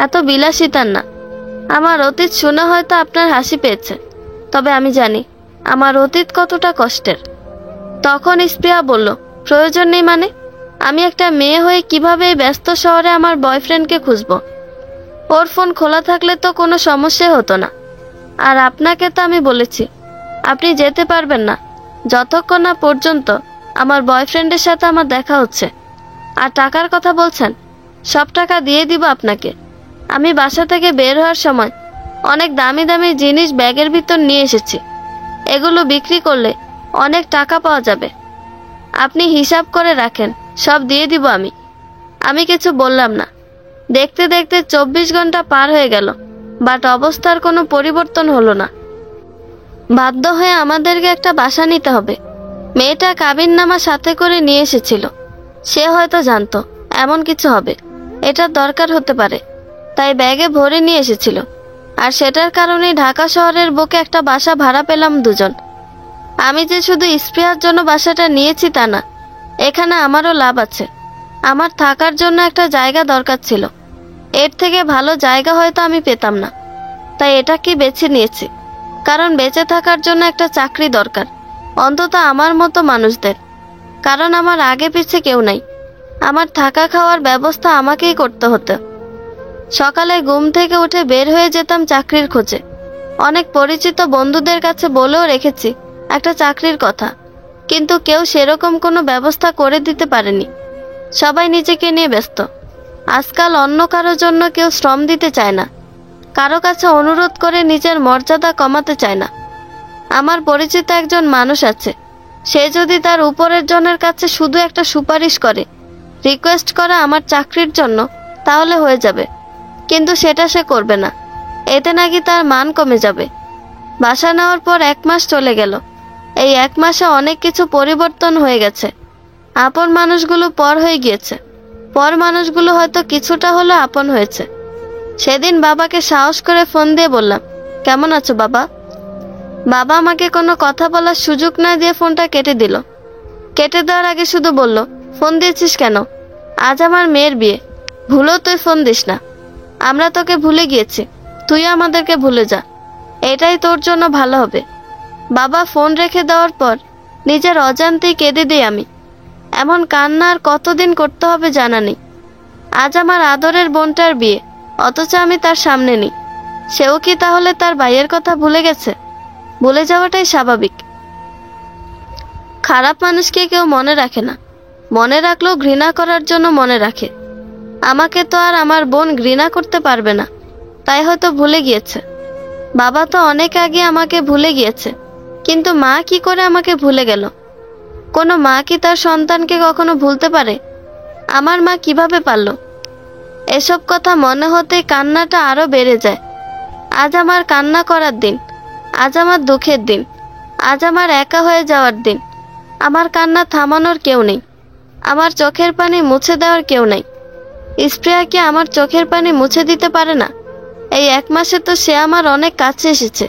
এত বিলাসিতার না। আমার অতীত শুনে হয়তো আপনার হাসি পেয়েছে, তবে আমি জানি আমার অতীত কতটা কষ্টের। তখন স্প্রিয়া বলল, প্রয়োজন নেই মানে? আমি একটা মেয়ে হয়ে কিভাবে এই ব্যস্ত শহরে আমার বয়ফ্রেন্ডকে খুঁজবো? ওর ফোন খোলা থাকলে তো কোনো সমস্যাই হতো না। আর আপনাকে তো আমি বলেছি আপনি যেতে পারবেন না যতক্ষণ না পর্যন্ত আমার বয়ফ্রেন্ডের সাথে আমার দেখা হচ্ছে। আর টাকার কথা বলছেন, সব টাকা দিয়ে দিব আপনাকে। আমি বাসা থেকে বের হওয়ার সময় অনেক দামি দামি জিনিস ব্যাগের ভিতর নিয়ে এসেছি, এগুলো বিক্রি করলে অনেক টাকা পাওয়া যাবে। আপনি হিসাব করে রাখেন, সব দিয়ে দিব আমি। আমি কিছু বললাম না। দেখতে দেখতে 24 ঘন্টা পার হয়ে গেল, বাট অবস্থার কোনো পরিবর্তন হলো না। বাধ্য হয়ে আমাদেরকে একটা বাসা নিতে হবে। মেয়েটা কাবিননামা সাথে করে নিয়ে এসেছিল, সে হয়তো জানতো এমন কিছু হবে, এটার দরকার হতে পারে, তাই ব্যাগে ভরে নিয়ে এসেছিল। আর সেটার কারণেই ঢাকা শহরের বুকে একটা বাসা ভাড়া পেলাম দুজন। আমি যে শুধু স্প্রিয়ার জন্য বাসাটা নিয়েছি তা না, এখানে আমারও লাভ আছে। আমার থাকার জন্য একটা জায়গা দরকার ছিল, এর থেকে ভালো জায়গা হয়তো আমি পেতাম না, তাই এটাকে বেছে নিয়েছি। কারণ বেঁচে থাকার জন্য একটা চাকরি দরকার, অন্তত আমার মতো মানুষদের। কারণ আমার আগে পিছে কেউ নাই, আমার থাকা খাওয়ার ব্যবস্থা আমাকেই করতে হতো। সকালে ঘুম থেকে উঠে বের হয়ে যেতাম চাকরির খোঁজে। অনেক পরিচিত বন্ধুদের কাছে বলেও রেখেছি একটা চাকরির কথা, কিন্তু কেউ সেরকম কোনো ব্যবস্থা করে দিতে পারেনি। সবাই নিজেকে নিয়ে ব্যস্ত। আজকাল অন্য কারোর জন্য কেউ শ্রম দিতে চায় না, কারো কাছে অনুরোধ করে নিজের মর্যাদা কমাতে চায় না। আমার পরিচিত একজন মানুষ আছে, সে যদি তার উপরের জনের কাছে শুধু একটা সুপারিশ করে, রিকোয়েস্ট করে আমার চাকরির জন্য, তাহলে হয়ে যাবে। কিন্তু সেটা সে করবে না, এতে নাকি তার মান কমে যাবে। বাসা নেওয়ার পর 1 মাস চলে গেল। এই 1 মাসে অনেক কিছু পরিবর্তন হয়ে গেছে। আপন মানুষগুলো পর হয়ে গিয়েছে, পর মানুষগুলো হয়তো কিছুটা হলেও আপন হয়েছে। সেদিন বাবাকে সাহস করে ফোন দিয়ে বললাম, কেমন আছো বাবা? বাবা আমাকে কোনো কথা বলার সুযোগ না দিয়ে ফোনটা কেটে দিল। কেটে দেওয়ার আগে শুধু বলল, ফোন দিয়েছিস কেন? আজ আমার মেয়ের বিয়ে, ভুলেও তুই ফোন দিস না। আমরা তোকে ভুলে গিয়েছি, তুই আমাদেরকে ভুলে যা, এটাই তোর জন্য ভালো হবে। বাবা ফোন রেখে দেওয়ার পর নিজের অজান্তেই কেঁদে দিই আমি। এমন কান্না আর কতদিন করতে হবে জানা নেই। আজ আমার আদরের বোনটার বিয়ে, অথচ আমি তার সামনে নেই। সেও কি তাহলে তার ভাইয়ের কথা ভুলে গেছে? ভুলে যাওয়াটাই স্বাভাবিক। খারাপ মানুষকে কেউ মনে রাখে না, মনে রাখলেও ঘৃণা করার জন্য মনে রাখে। আমাকে তো আর আমার বোন ঘৃণা করতে পারবে না, তাই হয়তো ভুলে গিয়েছে। বাবা তো অনেক আগে আমাকে ভুলে গিয়েছে, কিন্তু মা কি করে আমাকে ভুলে গেল? কোনো মা কি তার সন্তানকে কখনো ভুলতে পারে? আমার মা কিভাবে পারল? এসব কথা মনে হতেই কান্নাটা আরো বেড়ে যায়। আজ আমার কান্না করার দিন, আজ আমার দুঃখের দিন, আজ আমার একা হয়ে যাওয়ার দিন। আমার কান্না থামানোর কেউ নেই, আমার চোখের পানি মুছে দেওয়ার কেউ নেই। স্প্রেয়া কি আমার চোখের পানি মুছে দিতে পারে না? এই 1 মাসে তো সে আমার অনেক কাছে এসেছে,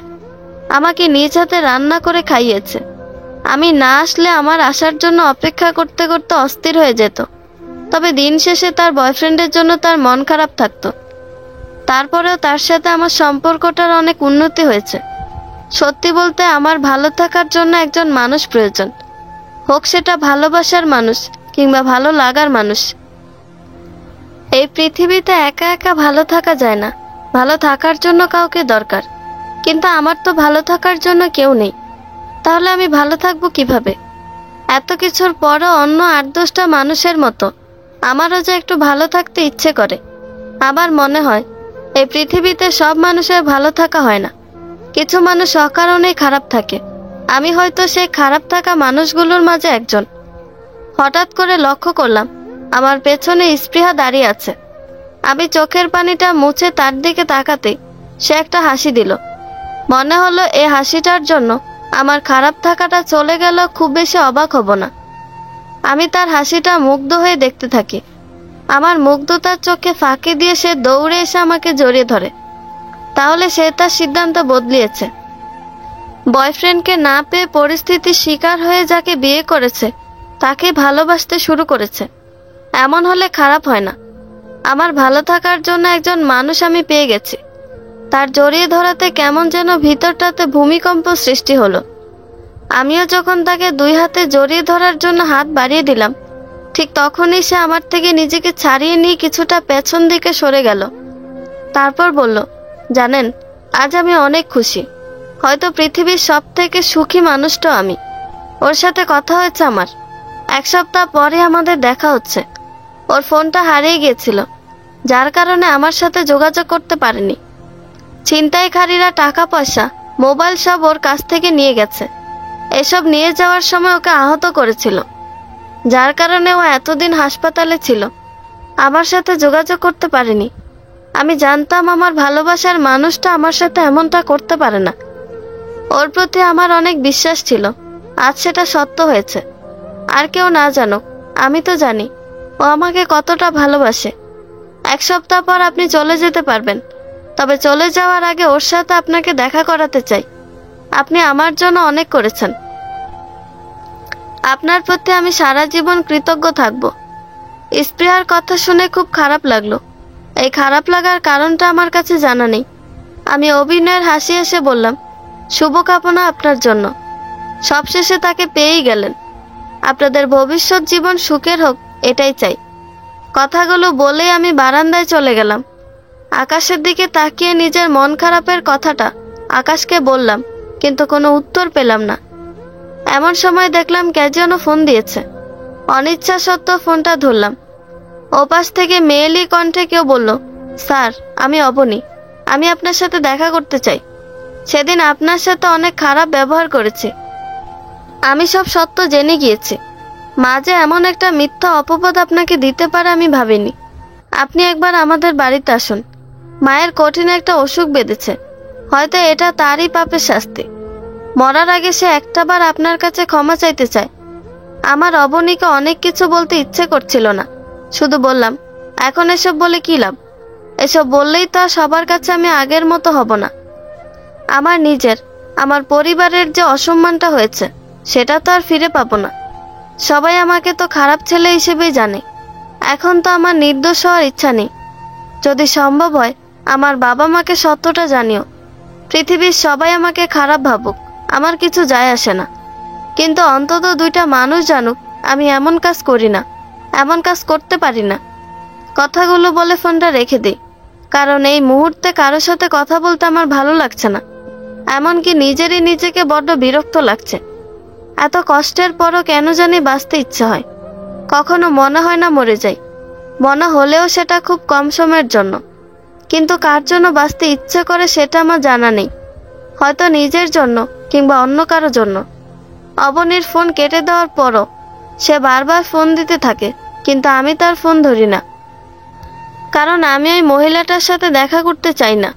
আমাকে নিজ হাতে রান্না করে খাইয়েছে। আমি না আসলে আমার আসার জন্য অপেক্ষা করতে করতে অস্থির হয়ে যেত। তবে দিন শেষে তার বয়ফ্রেন্ডের জন্য তার মন খারাপ থাকতো। তারপরেও তার সাথে আমার সম্পর্কটার অনেক উন্নতি হয়েছে। সত্যি বলতে আমার ভালো থাকার জন্য একজন মানুষ প্রয়োজন, হোক সেটা ভালোবাসার মানুষ কিংবা ভালো লাগার মানুষ। এই পৃথিবীতে একা একা ভালো থাকা যায় না, ভালো থাকার জন্য কাউকে দরকার। কিন্তু আমার তো ভালো থাকার জন্য কেউ নেই, তাহলে আমি ভালো থাকবো কিভাবে? এত কিছুর পরও অন্য 8-10টা মানুষের মতো আমারও যে একটু ভালো থাকতে ইচ্ছে করে। আমার মনে হয় এই পৃথিবীতে সব মানুষের ভালো থাকা হয় না, কিছু মানুষ অকারণেই খারাপ থাকে। আমি হয়তো সেই খারাপ থাকা মানুষগুলোর মাঝে একজন। হঠাৎ করে লক্ষ্য করলাম আমার পেছনে স্পৃহা দাঁড়িয়ে আছে। আমি চোখের পানিটা মুছে তার দিকে তাকাতেই সে একটা হাসি দিল। মনে হলো এই হাসিটার জন্য আমার খারাপ থাকাটা চলে গেল, খুব বেশি অবাক হব না। আমি তার হাসিটা মুগ্ধ হয়ে দেখতে থাকি। আমার মুগ্ধতার চোখে ফাঁকি দিয়ে সে দৌড়ে এসে আমাকে জড়িয়ে ধরে। তাহলে সে তার সিদ্ধান্ত বদলিয়েছে। বয়ফ্রেন্ডকে না পেয়ে পরিস্থিতির শিকার হয়ে যাকে বিয়ে করেছে তাকে ভালোবাসতে শুরু করেছে। এমন হলে খারাপ হয় না। আমার ভালো থাকার জন্য একজন মানুষ আমি পেয়ে গেছি। তার জড়িয়ে ধরাতে কেমন যেন ভিতরটাতে ভূমিকম্প সৃষ্টি হলো। আমিও যখন তাকে 2 হাতে জড়িয়ে ধরার জন্য হাত বাড়িয়ে দিলাম, ঠিক তখনই সে আমার থেকে নিজেকে ছাড়িয়ে নিয়ে কিছুটা পেছন দিকে সরে গেল। তারপর বলল, জানেন, আজ আমি অনেক খুশি। হয়তো পৃথিবীর সবথেকে সুখী মানুষটা আমি। ওর সাথে কথা হয়েছে আমার। 1 সপ্তাহ পরে আমাদের দেখা হচ্ছে। ওর ফোনটা হারিয়ে গিয়েছিল, যার কারণে আমার সাথে যোগাযোগ করতে পারেনি। ছিনতাইকারীরা টাকা পয়সা, মোবাইল সব ওর কাছ থেকে নিয়ে গেছে। এসব নিয়ে যাওয়ার সময় ওকে আহত করেছিল, যার কারণে ও এতদিন হাসপাতালে ছিল, আমার সাথে যোগাযোগ করতে পারেনি। আমি জানতাম আমার ভালোবাসার মানুষটা আমার সাথে এমনটা করতে পারে না। ওর প্রতি আমার অনেক বিশ্বাস ছিল। আজ সেটা সত্য হয়েছে। আর কেউ না জানুক, আমি তো জানি ও আমাকে কতটা ভালোবাসে। 1 সপ্তাহ পর আপনি চলে যেতে পারবেন, তবে চলে যাওয়ার আগে ওর সাথে আপনাকে দেখা করাতে চাই। আপনি আমার জন্য অনেক করেছেন। আপনার প্রতি আমি সারা জীবন কৃতজ্ঞ থাকব। স্পৃহার কথা শুনে খুব খারাপ লাগলো। এই খারাপ লাগার কারণটা আমার কাছে জানা নেই। আমি অভিনয়ের হাসি হেসে বললাম, শুভকামনা আপনার জন্য। সবশেষে তাকে পেয়েই গেলেন। আপনাদের ভবিষ্যৎ জীবন সুখের হোক, এটাই চাই। কথাগুলো বলেই আমি বারান্দায় চলে গেলাম। আকাশের দিকে তাকিয়ে নিজের মন খারাপের কথাটা আকাশকে বললাম, কিন্তু কোনো উত্তর পেলাম না। এমন সময় দেখলাম কে যেন ফোন দিয়েছে। অনিচ্ছা সত্ত্বেও ফোনটা ধরলাম। ওপাশ থেকে মেয়েলি কণ্ঠে কেউ বলল, স্যার, আমি অবনী। আমি আপনার সাথে দেখা করতে চাই। সেদিন আপনার সাথে অনেক খারাপ ব্যবহার করেছি। আমি সব সত্য জেনে গিয়েছি। মাঝে এমন একটা মিথ্যা অপবাদ আপনাকে দিতে পারে আমি ভাবিনি। আপনি একবার আমাদের বাড়িতে আসুন। মায়ের কঠিন একটা অসুখ বেঁধেছে, হয়তো এটা তারই পাপের শাস্তি। মরার আগে সে একটাবার আপনার কাছে ক্ষমা চাইতে চায়। আমার অবনীকে অনেক কিছু বলতে ইচ্ছে করছিল না, শুধু বললাম, এখন এসব বলে কি লাভ? এসব বললেই তো আর সবার কাছে আমি আগের মতো হব না। আমার নিজের, আমার পরিবারের যে অসম্মানটা হয়েছে সেটা তো আর ফিরে পাবো না। সবাই আমাকে তো খারাপ ছেলে হিসেবেই জানে। এখন তো আমার নির্দোষ হওয়ার ইচ্ছা নেই। যদি সম্ভব হয় আমার বাবা মাকে সত্যটা জানিও। পৃথিবীর সবাই আমাকে খারাপ ভাবুক, আমার কিছু যায় আসে না, কিন্তু অন্তত 2টা মানুষ জানুক আমি এমন কাজ করি না, এমন কাজ করতে পারি না। কথাগুলো বলে ফোনটা রেখে দিই, কারণ এই মুহূর্তে কারোর সাথে কথা বলতে আমার ভালো লাগছে না। এমনকি নিজেরই নিজেকে বড্ড বিরক্ত লাগছে। এত কষ্টের পরও কেন জানি বাঁচতে ইচ্ছে হয়। কখনো মনে হয় না মরে যাই, মনে হলেও সেটা খুব কম সময়ের জন্য। কিন্তু কার জন্য বাঁচতে ইচ্ছে করে সেটা আমার জানা নেই। হয়তো নিজের জন্য কিংবা অন্য কারো জন্য। অবনীর ফোন কেটে দেওয়ার পরও সে বারবার ফোন দিতে থাকে, কিন্তু আমি তার ফোন ধরি না। কারণ আমি ওই মহিলাটার সাথে দেখা করতে চাই না।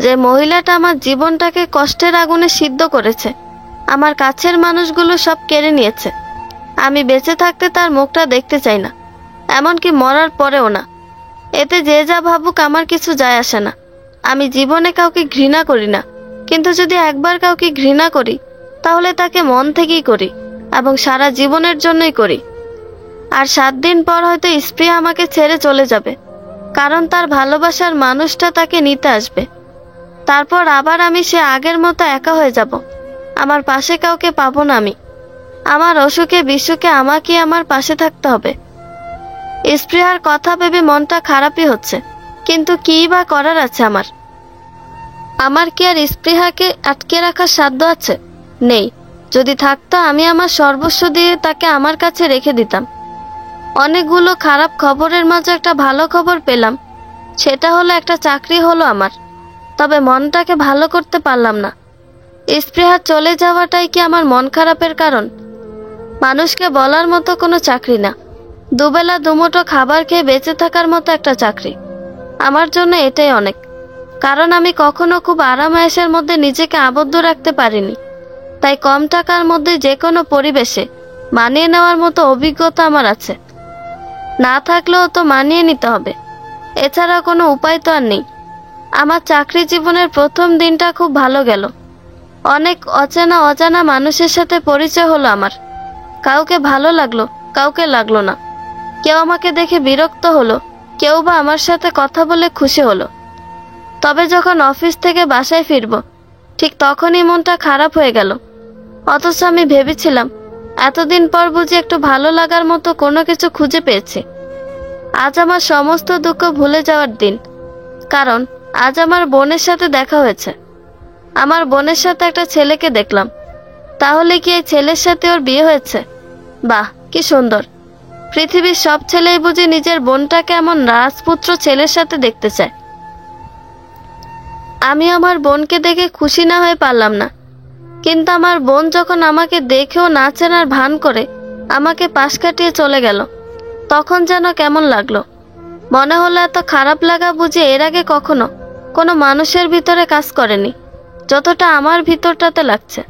যে মহিলাটা আমার জীবনটাকে কষ্টের আগুনে সিদ্ধ করেছে, আমার কাছের মানুষগুলো সব কেড়ে নিয়েছে। আমি বেঁচে থাকতে তার মুখটা দেখতে চাই না, এমনকি মরার পরেও না। এতে যে যা ভাবুক আমার কিছু যায় আসে না। আমি জীবনে কাউকে ঘৃণা করি না, কিন্তু যদি একবার কাউকে ঘৃণা করি তাহলে তাকে মন থেকেই করি এবং সারা জীবনের জন্যই করি। আর 7 দিন পর হয়তো স্প্রিয়া আমাকে ছেড়ে চলে যাবে, কারণ তার ভালোবাসার মানুষটা তাকে নিতে আসবে। তারপর আবার আমি সে আগের মতো একা হয়ে যাব। আমার পাশে কাউকে পাবো না আমি। আমার অসুখে বিসুখে আমাকে আমার পাশে থাকতে হবে। স্প্রিয়ার কথা ভেবে মনটা খারাপই হচ্ছে, কিন্তু কী বা করার আছে আমার কি আর স্পৃহাকে আটকে রাখার সাধ্য আছে? নেই। যদি থাকতো আমি আমার সর্বস্ব দিয়ে তাকে আমার কাছে রেখে দিতাম। অনেকগুলো খারাপ খবরের মাঝে একটা ভালো খবর পেলাম, সেটা হলো একটা চাকরি হলো আমার। তবে মনটাকে ভালো করতে পারলাম না। স্পৃহা চলে যাওয়াটাই কি আমার মন খারাপের কারণ? মানুষকে বলার মতো কোনো চাকরি না, দুবেলা দুমুঠো খাবার খেয়ে বেঁচে থাকার মতো একটা চাকরি। আমার জন্য এটাই অনেক, কারণ আমি কখনো খুব আরাম-আয়েশের মধ্যে নিজেকে আবদ্ধ রাখতে পারিনি। তাই কম টাকার মধ্যে যে কোনো পরিবেশে মানিয়ে নেওয়ার মতো অভিজ্ঞতা আমার আছে। না থাকলেও তো মানিয়ে নিতে হবে, এছাড়া কোনো উপায় তো আর নেই। আমার চাকরি জীবনের প্রথম দিনটা খুব ভালো গেল। অনেক অচেনা অজানা মানুষের সাথে পরিচয় হলো আমার। কাউকে ভালো লাগলো, কাউকে লাগলো না। কেউ আমাকে দেখে বিরক্ত হলো, কেউ বা আমার সাথে কথা বলে খুশি হলো। তবে যখন অফিস থেকে বাসায় ফিরব, ঠিক তখনই মনটা খারাপ হয়ে গেল। অথচ আমি ভেবেছিলাম এতদিন পর বুঝি একটু ভালো লাগার মতো কোনো কিছু খুঁজে পেয়েছি। আজ আমার সমস্ত দুঃখ ভুলে যাওয়ার দিন, কারণ আজ আমার বোনের সাথে দেখা হয়েছে। আমার বোনের সাথে একটা ছেলেকে দেখলাম। তাহলে কি এই ছেলের সাথে ওর বিয়ে হয়েছে? বাহ, কি সুন্দর! পৃথিবীর সব ছেলেই বুঝি নিজের বোনটাকে এমন রাজপুত্র ছেলের সাথে দেখতে চায়। আমি আমার বোনকে দেখে খুশি না হয়ে পারলাম না। কিন্তু আমার বোন যখন আমাকে দেখেও না চেনার ভান করে আমাকে পাশ কাটিয়ে চলে গেল, তখন যেন কেমন লাগলো। মনে হলো এত খারাপ লাগা বুঝি এর আগে কখনো কোনো মানুষের ভিতরে কাজ করেনি, যতটা আমার ভিতরটাতে লাগছে।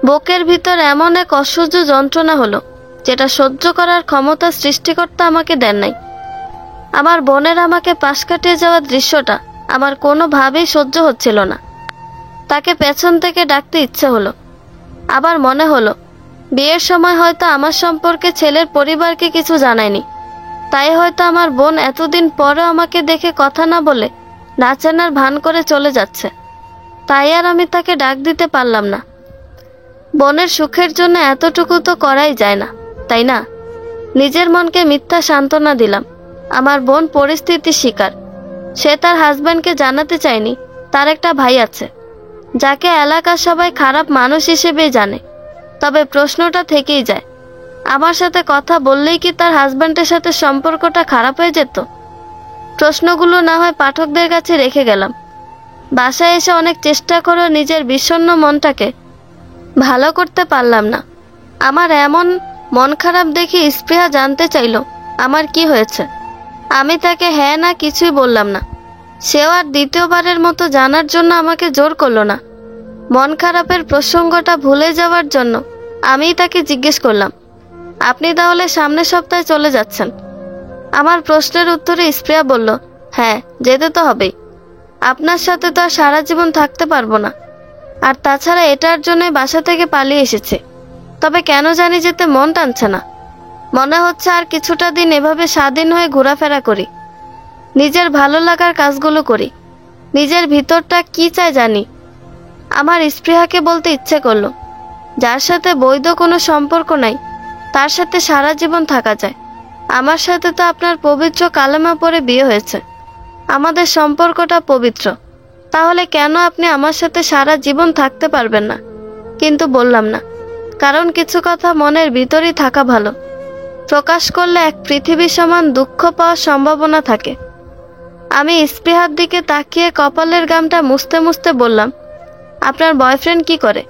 বুকের ভিতর এমন এক অসহ্য যন্ত্রণা হলো, যেটা সহ্য করার ক্ষমতা সৃষ্টিকর্তা আমাকে দেন নাই। আমার বোনের আমাকে পাশ কাটিয়ে যাওয়ার দৃশ্যটা আমার কোনোভাবেই সহ্য হচ্ছিল না। তাকে পেছন থেকে ডাকতে ইচ্ছে হলো। আবার মনে হলো বিয়ের সময় হয়তো আমার সম্পর্কে ছেলের পরিবারকে কিছু জানায়নি, তাই হয়তো আমার বোন এতদিন পরেও আমাকে দেখে কথা না বলে না চেনার ভান করে চলে যাচ্ছে। তাই আর আমি তাকে ডাক দিতে পারলাম না। বোনের সুখের জন্য এতটুকু তো করাই যায় না, তাই না? নিজের মনকে মিথ্যা সান্ত্বনা দিলাম। আমার বোন পরিস্থিতির শিকার। সে তার হাজব্যান্ডকে জানাতে চায়নি তার একটা ভাই আছে, যাকে এলাকার সবাই খারাপ মানুষ হিসেবেই জানে। তবে প্রশ্নটা থেকেই যায়, আমার সাথে কথা বললেই কি তার হাজব্যান্ডের সাথে সম্পর্কটা খারাপ হয়ে যেত? প্রশ্নগুলো না হয় পাঠকদের কাছে রেখে গেলাম। বাসায় এসে অনেক চেষ্টা করেও নিজের বিষণ্ণ মনটাকে ভালো করতে পারলাম না। আমার এমন মন খারাপ দেখে স্পৃহা জানতে চাইল আমার কি হয়েছে। আমি তাকে হ্যাঁ না কিছুই বললাম না। সেও আর দ্বিতীয়বারের মতো জানার জন্য আমাকে জোর করলো না। মন খারাপের প্রসঙ্গটা ভুলে যাওয়ার জন্য আমি তাকে জিজ্ঞেস করলাম, আপনি তাহলে সামনের সপ্তাহে চলে যাচ্ছেন? আমার প্রশ্নের উত্তরে স্পৃহা বলল, হ্যাঁ, যেতে তো হবেই। আপনার সাথে তো আর সারা জীবন থাকতে পারবো না। আর তাছাড়া এটার জন্যই বাসা থেকে পালিয়ে এসেছে। তবে কেন জানি যেতে মন টানছে না। মনে হচ্ছে আর কিছুটা দিন এভাবে স্বাধীন হয়ে ঘোরাফেরা করি, নিজের ভালো লাগার কাজগুলো করি, নিজের ভিতরটা কি চাই জানি। আমার স্পৃহাকে বলতে ইচ্ছে করলো, যার সাথে বৈধ কোনো সম্পর্ক নাই তার সাথে সারা জীবন থাকা যায়। আমার সাথে তো আপনার পবিত্র কালেমা পড়ে বিয়ে হয়েছে, আমাদের সম্পর্কটা পবিত্র। তাহলে কেন আপনি আমার সাথে সারা জীবন থাকতে পারবেন না? কিন্তু বললাম না, কারণ কিছু কথা মনের ভিতরই থাকা ভালো। প্রকাশ করলে এক পৃথিবী সমান দুঃখ পাওয়ার সম্ভাবনা থাকে। আমি স্পৃহার দিকে তাকিয়ে কপালের গামটা মুছতে মুছতে বললাম, আপনার বয়ফ্রেন্ড কি করে,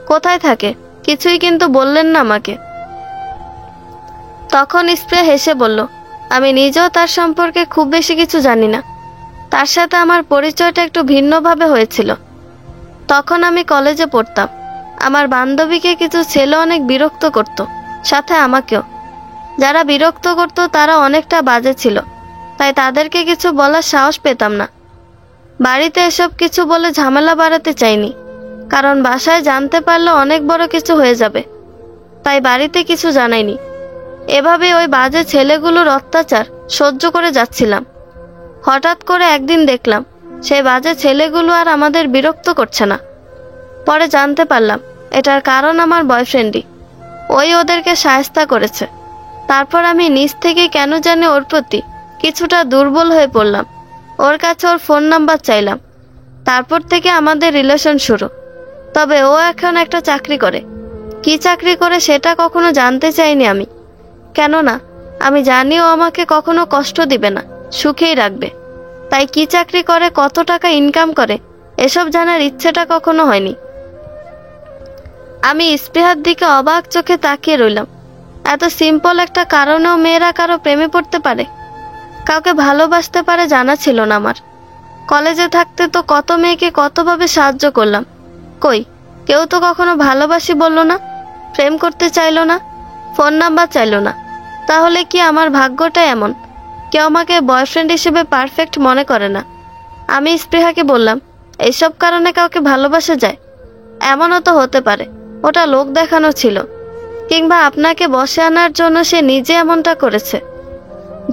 কোথায় থাকে? কিছুই কিন্তু বললেন না আমাকে। তখন স্পৃহা হেসে বলল, আমি নিজেও তার সম্পর্কে খুব বেশি কিছু জানি না। তার সাথে আমার পরিচয়টা একটু ভিন্নভাবে হয়েছিল। তখন আমি কলেজে পড়তাম। আমার বান্ধবীকে কিছু ছেলে অনেক বিরক্ত করত, সাথে আমাকেও। যারা বিরক্ত করত তারা অনেকটা বাজে ছিল, তাই তাদেরকে কিছু বলার সাহস পেতাম না। বাড়িতে এসব কিছু বলে ঝামেলা বাড়াতে চাইনি, কারণ বাসায় জানতে পারলে অনেক বড় কিছু হয়ে যাবে, তাই বাড়িতে কিছু জানাইনি। এভাবে ওই বাজে ছেলেগুলোর অত্যাচার সহ্য করে যাচ্ছিলাম। হঠাৎ করে একদিন দেখলাম সেই বাজে ছেলেগুলো আর আমাদের বিরক্ত করছে না। পরে জানতে পারলাম এটার কারণ আমার বয়ফ্রেন্ডই। ওই ওদেরকে শায়েস্তা করেছে। তারপর আমি নিজ থেকে কেন জানি ওর প্রতি কিছুটা দুর্বল হয়ে পড়লাম। ওর কাছে ওর ফোন নাম্বার চাইলাম। তারপর থেকে আমাদের রিলেশন শুরু। তবে ও এখন একটা চাকরি করে। কি চাকরি করে সেটা কখনো জানতে চাইনি আমি, কেননা আমি জানি ও আমাকে কখনো কষ্ট দিবে না, সুখেই রাখবে। তাই কি চাকরি করে, কত টাকা ইনকাম করে, এসব জানার ইচ্ছেটা কখনো হয়নি। আমি স্পৃহার দিকে অবাক চোখে তাকিয়ে রইলাম। এত সিম্পল একটা কারণেও মেয়েরা কারো প্রেমে পড়তে পারে, কাউকে ভালোবাসতে পারে জানা ছিল না আমার। কলেজে থাকতে তো কত মেয়েকে কতভাবে সাহায্য করলাম, কই কেউ তো কখনো ভালোবাসি বলল না, প্রেম করতে চাইলো না, ফোন নাম্বার চাইলো না। তাহলে কি আমার ভাগ্যটা এমন, কেউ আমাকে বয়ফ্রেন্ড হিসেবে পারফেক্ট মনে করে না? আমি স্পৃহাকে বললাম, এইসব কারণে কাউকে ভালোবাসা যায়? এমনও তো হতে পারে ওটা লোক দেখানো ছিল, কিংবা আপনাকে বশে আনার জন্য সে নিজে এমনটা করেছে।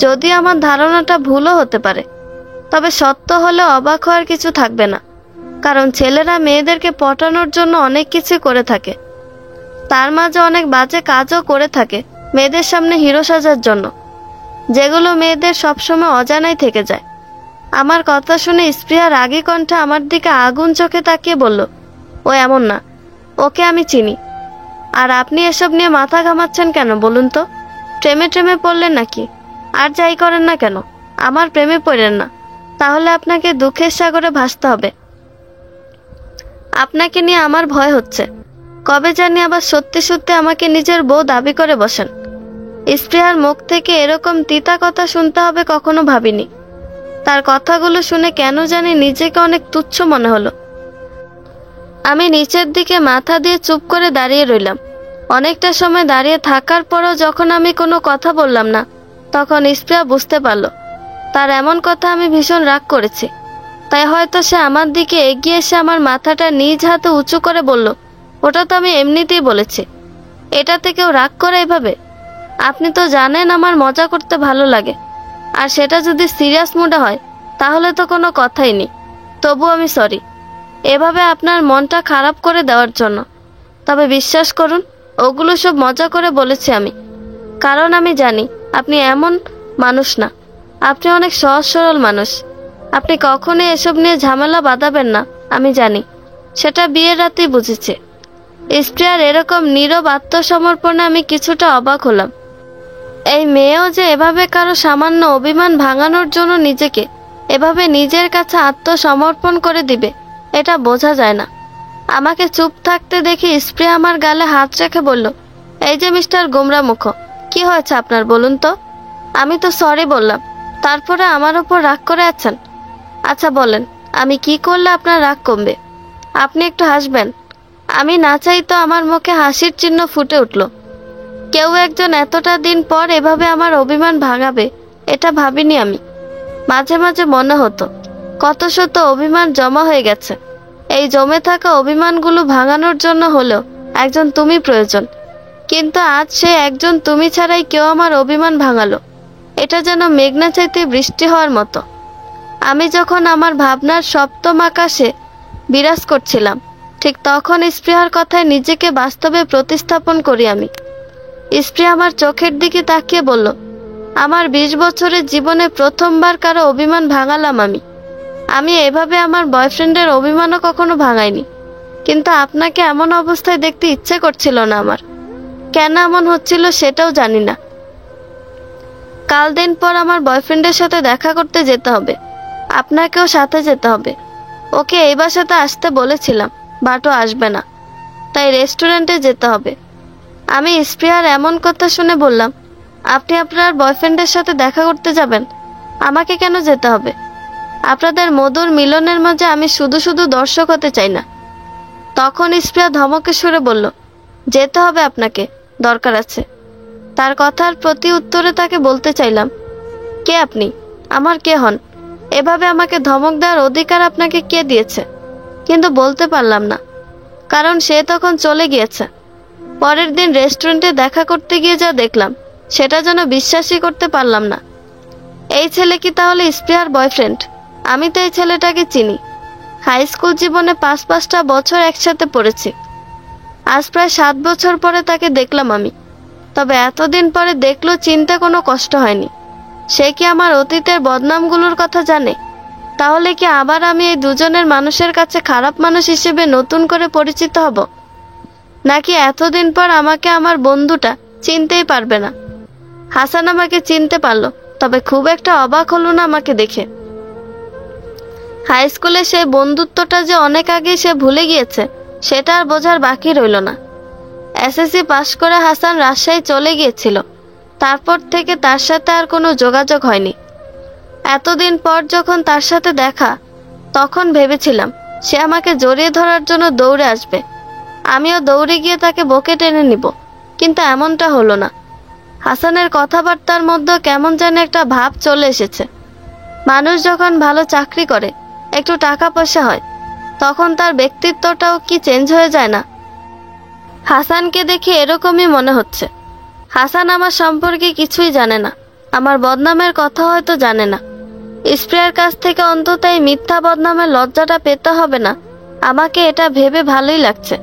যদি আমার ধারণাটা ভুলও হতে পারে, তবে সত্য হলে অবাক হওয়ার কিছু থাকবে না, কারণ ছেলেরা মেয়েদেরকে পটানোর জন্য অনেক কিছু করে থাকে। তার মাঝে অনেক বাজে কাজও করে থাকে মেয়েদের সামনে হিরো সাজার জন্য, যেগুলো মেয়েদের সবসময় অজানাই থেকে যায়। আমার কথা শুনে স্পৃহা রাগী কণ্ঠে আমার দিকে আগুন চোখে তাকিয়ে বলল, ও এমন না, ওকে আমি চিনি। আর আপনি এসব নিয়ে মাথা ঘামাচ্ছেন কেন বলুন তো? প্রেমে ট্রেমে পড়লেন নাকি? আর যাই করেন না কেন, আমার প্রেমে পড়েন না, তাহলে আপনাকে দুঃখের সাগরে ভাসতে হবে। আপনাকে নিয়ে আমার ভয় হচ্ছে, কবে জানি আবার সত্যি সত্যি আমাকে নিজের বউ দাবি করে বসেন। স্পৃহার মুখ থেকে এরকম তিতা কথা শুনতে হবে কখনো ভাবিনি। তার কথাগুলো শুনে কেন জানি নিজেকে অনেক তুচ্ছ মনে হলো। আমি নিচের দিকে মাথা দিয়ে চুপ করে দাঁড়িয়ে রইলাম। অনেকটা সময় দাঁড়িয়ে থাকার পরও যখন আমি কোনো কথা বললাম না, তখন স্পৃহা বুঝতে পারল তার এমন কথা আমি ভীষণ রাগ করেছি। তাই হয়তো সে আমার দিকে এগিয়ে এসে আমার মাথাটা নিজ হাতে উঁচু করে বলল, ওটা তো আমি এমনিতেই বলেছি, এটা থেকেও রাগ করে এভাবে? আপনি তো জানেন আমার মজা করতে ভালো লাগে, আর সেটা যদি সিরিয়াস মুডে হয় তাহলে তো কোনো কথাই নেই। তবু আমি সরি এভাবে আপনার মনটা খারাপ করে দেওয়ার জন্য। তবে বিশ্বাস করুন, ওগুলো সব মজা করে বলেছি আমি, কারণ আমি জানি আপনি এমন মানুষ না। আপনি অনেক সহজ সরল মানুষ। আপনি কখনোই এসব নিয়ে ঝামেলা বাঁধাবেন না, আমি জানি। সেটা বিয়ের রাতেই বুঝেছি। স্পৃহার এরকম নীরব আত্মসমর্পণে আমি কিছুটা অবাক হলাম। এই মেয়েও যে এভাবে কারো সামান্য অভিমান ভাঙানোর জন্য নিজেকে এভাবে নিজের কাছে আত্মসমর্পণ করে দিবে, এটা বোঝা যায় না। আমাকে চুপ থাকতে দেখে স্পৃহা আমার গালে হাত রেখে বলল, এই যে মিস্টার গোমরা মুখ, কি হয়েছে আপনার বলুন তো? আমি তো সরি বললাম, তারপরে আমার ওপর রাগ করে আছেন? আচ্ছা বলেন, আমি কি করলে আপনার রাগ কমবে? আপনি একটু হাসবেন। আমি না চাই তো আমার মুখে হাসির চিহ্ন ফুটে উঠল। কেউ একজন এতটা দিন পর এভাবে আমার অভিমান ভাঙাবে, এটা ভাবিনি আমি। মাঝে মাঝে মনে হতো কত শত অভিমান জমা হয়ে গেছে। এই জমে থাকা অভিমানগুলো ভাঙানোর জন্য হলেও একজন তুমি প্রয়োজন, কিন্তু আজ সে একজন তুমি ছাড়াই কেউ আমার অভিমান ভাঙালো। এটা যেন মেঘনা চাইতে বৃষ্টি হওয়ার মতো। আমি যখন আমার ভাবনার সপ্তম আকাশে বিরাজ করছিলাম, ঠিক তখন স্পৃহার কথায় নিজেকে বাস্তবে প্রতিস্থাপন করি আমি। স্পৃহা আমার চোখের দিকে তাকিয়ে বলল, আমার 20 বছরের জীবনে প্রথমবার কারো অভিমান ভাঙালাম আমি এভাবে আমার বয়ফ্রেন্ডের অভিমানও কখনো ভাঙাইনি। কিন্তু আপনাকে এমন অবস্থায় দেখতে ইচ্ছে করছিল না আমার। কেন এমন হচ্ছিল সেটাও জানি না। কাল দিন পর আমার বয়ফ্রেন্ডের সাথে দেখা করতে যেতে হবে, আপনাকেও সাথে যেতে হবে। ওকে এই বাসাতে আসতে বলেছিলাম, বাট ও আসবে না, তাই রেস্টুরেন্টে যেতে হবে। আমি স্পৃহার এমন কথা শুনে বললাম, আপনি আপনার বয়ফ্রেন্ডের সাথে দেখা করতে যাবেন? আমাকে কেন যেতে হবে? আপনাদের মধুর মিলনের মাঝে আমি শুধু শুধু দর্শক হতে চাই না। তখন স্প্রিয়া ধমকে সুরে বলল, যেতে হবে আপনাকে, দরকার আছে। তার কথার প্রতি উত্তরে তাকে বলতে চাইলাম, কে আপনি? আমার কে হন? এভাবে আমাকে ধমক দেওয়ার অধিকার আপনাকে কে দিয়েছে? কিন্তু বলতে পারলাম না, কারণ সে তখন চলে গিয়েছে। পরের দিন রেস্টুরেন্টে দেখা করতে গিয়ে যা দেখলাম সেটা যেন বিশ্বাসই করতে পারলাম না। এই ছেলে কি তাহলে স্প্রিয়ার বয়ফ্রেন্ড? আমি তো এই ছেলেটাকে চিনি। হাই স্কুল জীবনে 5-5টা বছর একসাথে পড়েছি। আজ প্রায় 7 বছর পরে তাকে দেখলাম আমি। তবে এতদিন পরে দেখলেও চিনতে কোনো কষ্ট হয়নি। সে কি আমার অতীতের বদনামগুলোর কথা জানে? তাহলে কি আবার আমি এই দুজনের মানুষের কাছে খারাপ মানুষ হিসেবে নতুন করে পরিচিত হব? নাকি এতদিন পর আমাকে আমার বন্ধুটা চিনতেই পারবে না? হাসান আমাকে চিনতে পারলো, তবে খুব একটা অবাক হলো না আমাকে দেখে। হাই স্কুলে সেই বন্ধুত্বটা যে অনেক আগেই সে ভুলে গিয়েছে সেটা আর বোঝার বাকি রইল না। এসএসসি পাশ করে হাসান রাজশাহী চলে গিয়েছিল। তারপর থেকে তার সাথে আর কোনো যোগাযোগ হয়নি। এতদিন পর যখন তার সাথে দেখা, তখন ভেবেছিলাম সে আমাকে জড়িয়ে ধরার জন্য দৌড়ে আসবে, আমিও দৌড়ে গিয়ে তাকে বুকে টেনে নিব, কিন্তু এমনটা হলো না। হাসানের কথাবার্তার মধ্যে কেমন যেন একটা ভাব চলে এসেছে। মানুষ যখন ভালো চাকরি করে, একটু টাকা পয়সা হয়, তখন তার ব্যক্তিত্বটাও কি চেঞ্জ হয়ে যায় না? হাসানকে দেখে এরকমই মনে হচ্ছে। হাসান আমার সম্পর্কে কিছুই জানে না, আমার বদনামের কথা হয়তো জানে না। স্প্রিয়ার কাছ থেকে অন্তত এই মিথ্যা বদনামের লজ্জাটা পেতে হবে না, আমাকে এটা ভেবে ভালোই লাগছে।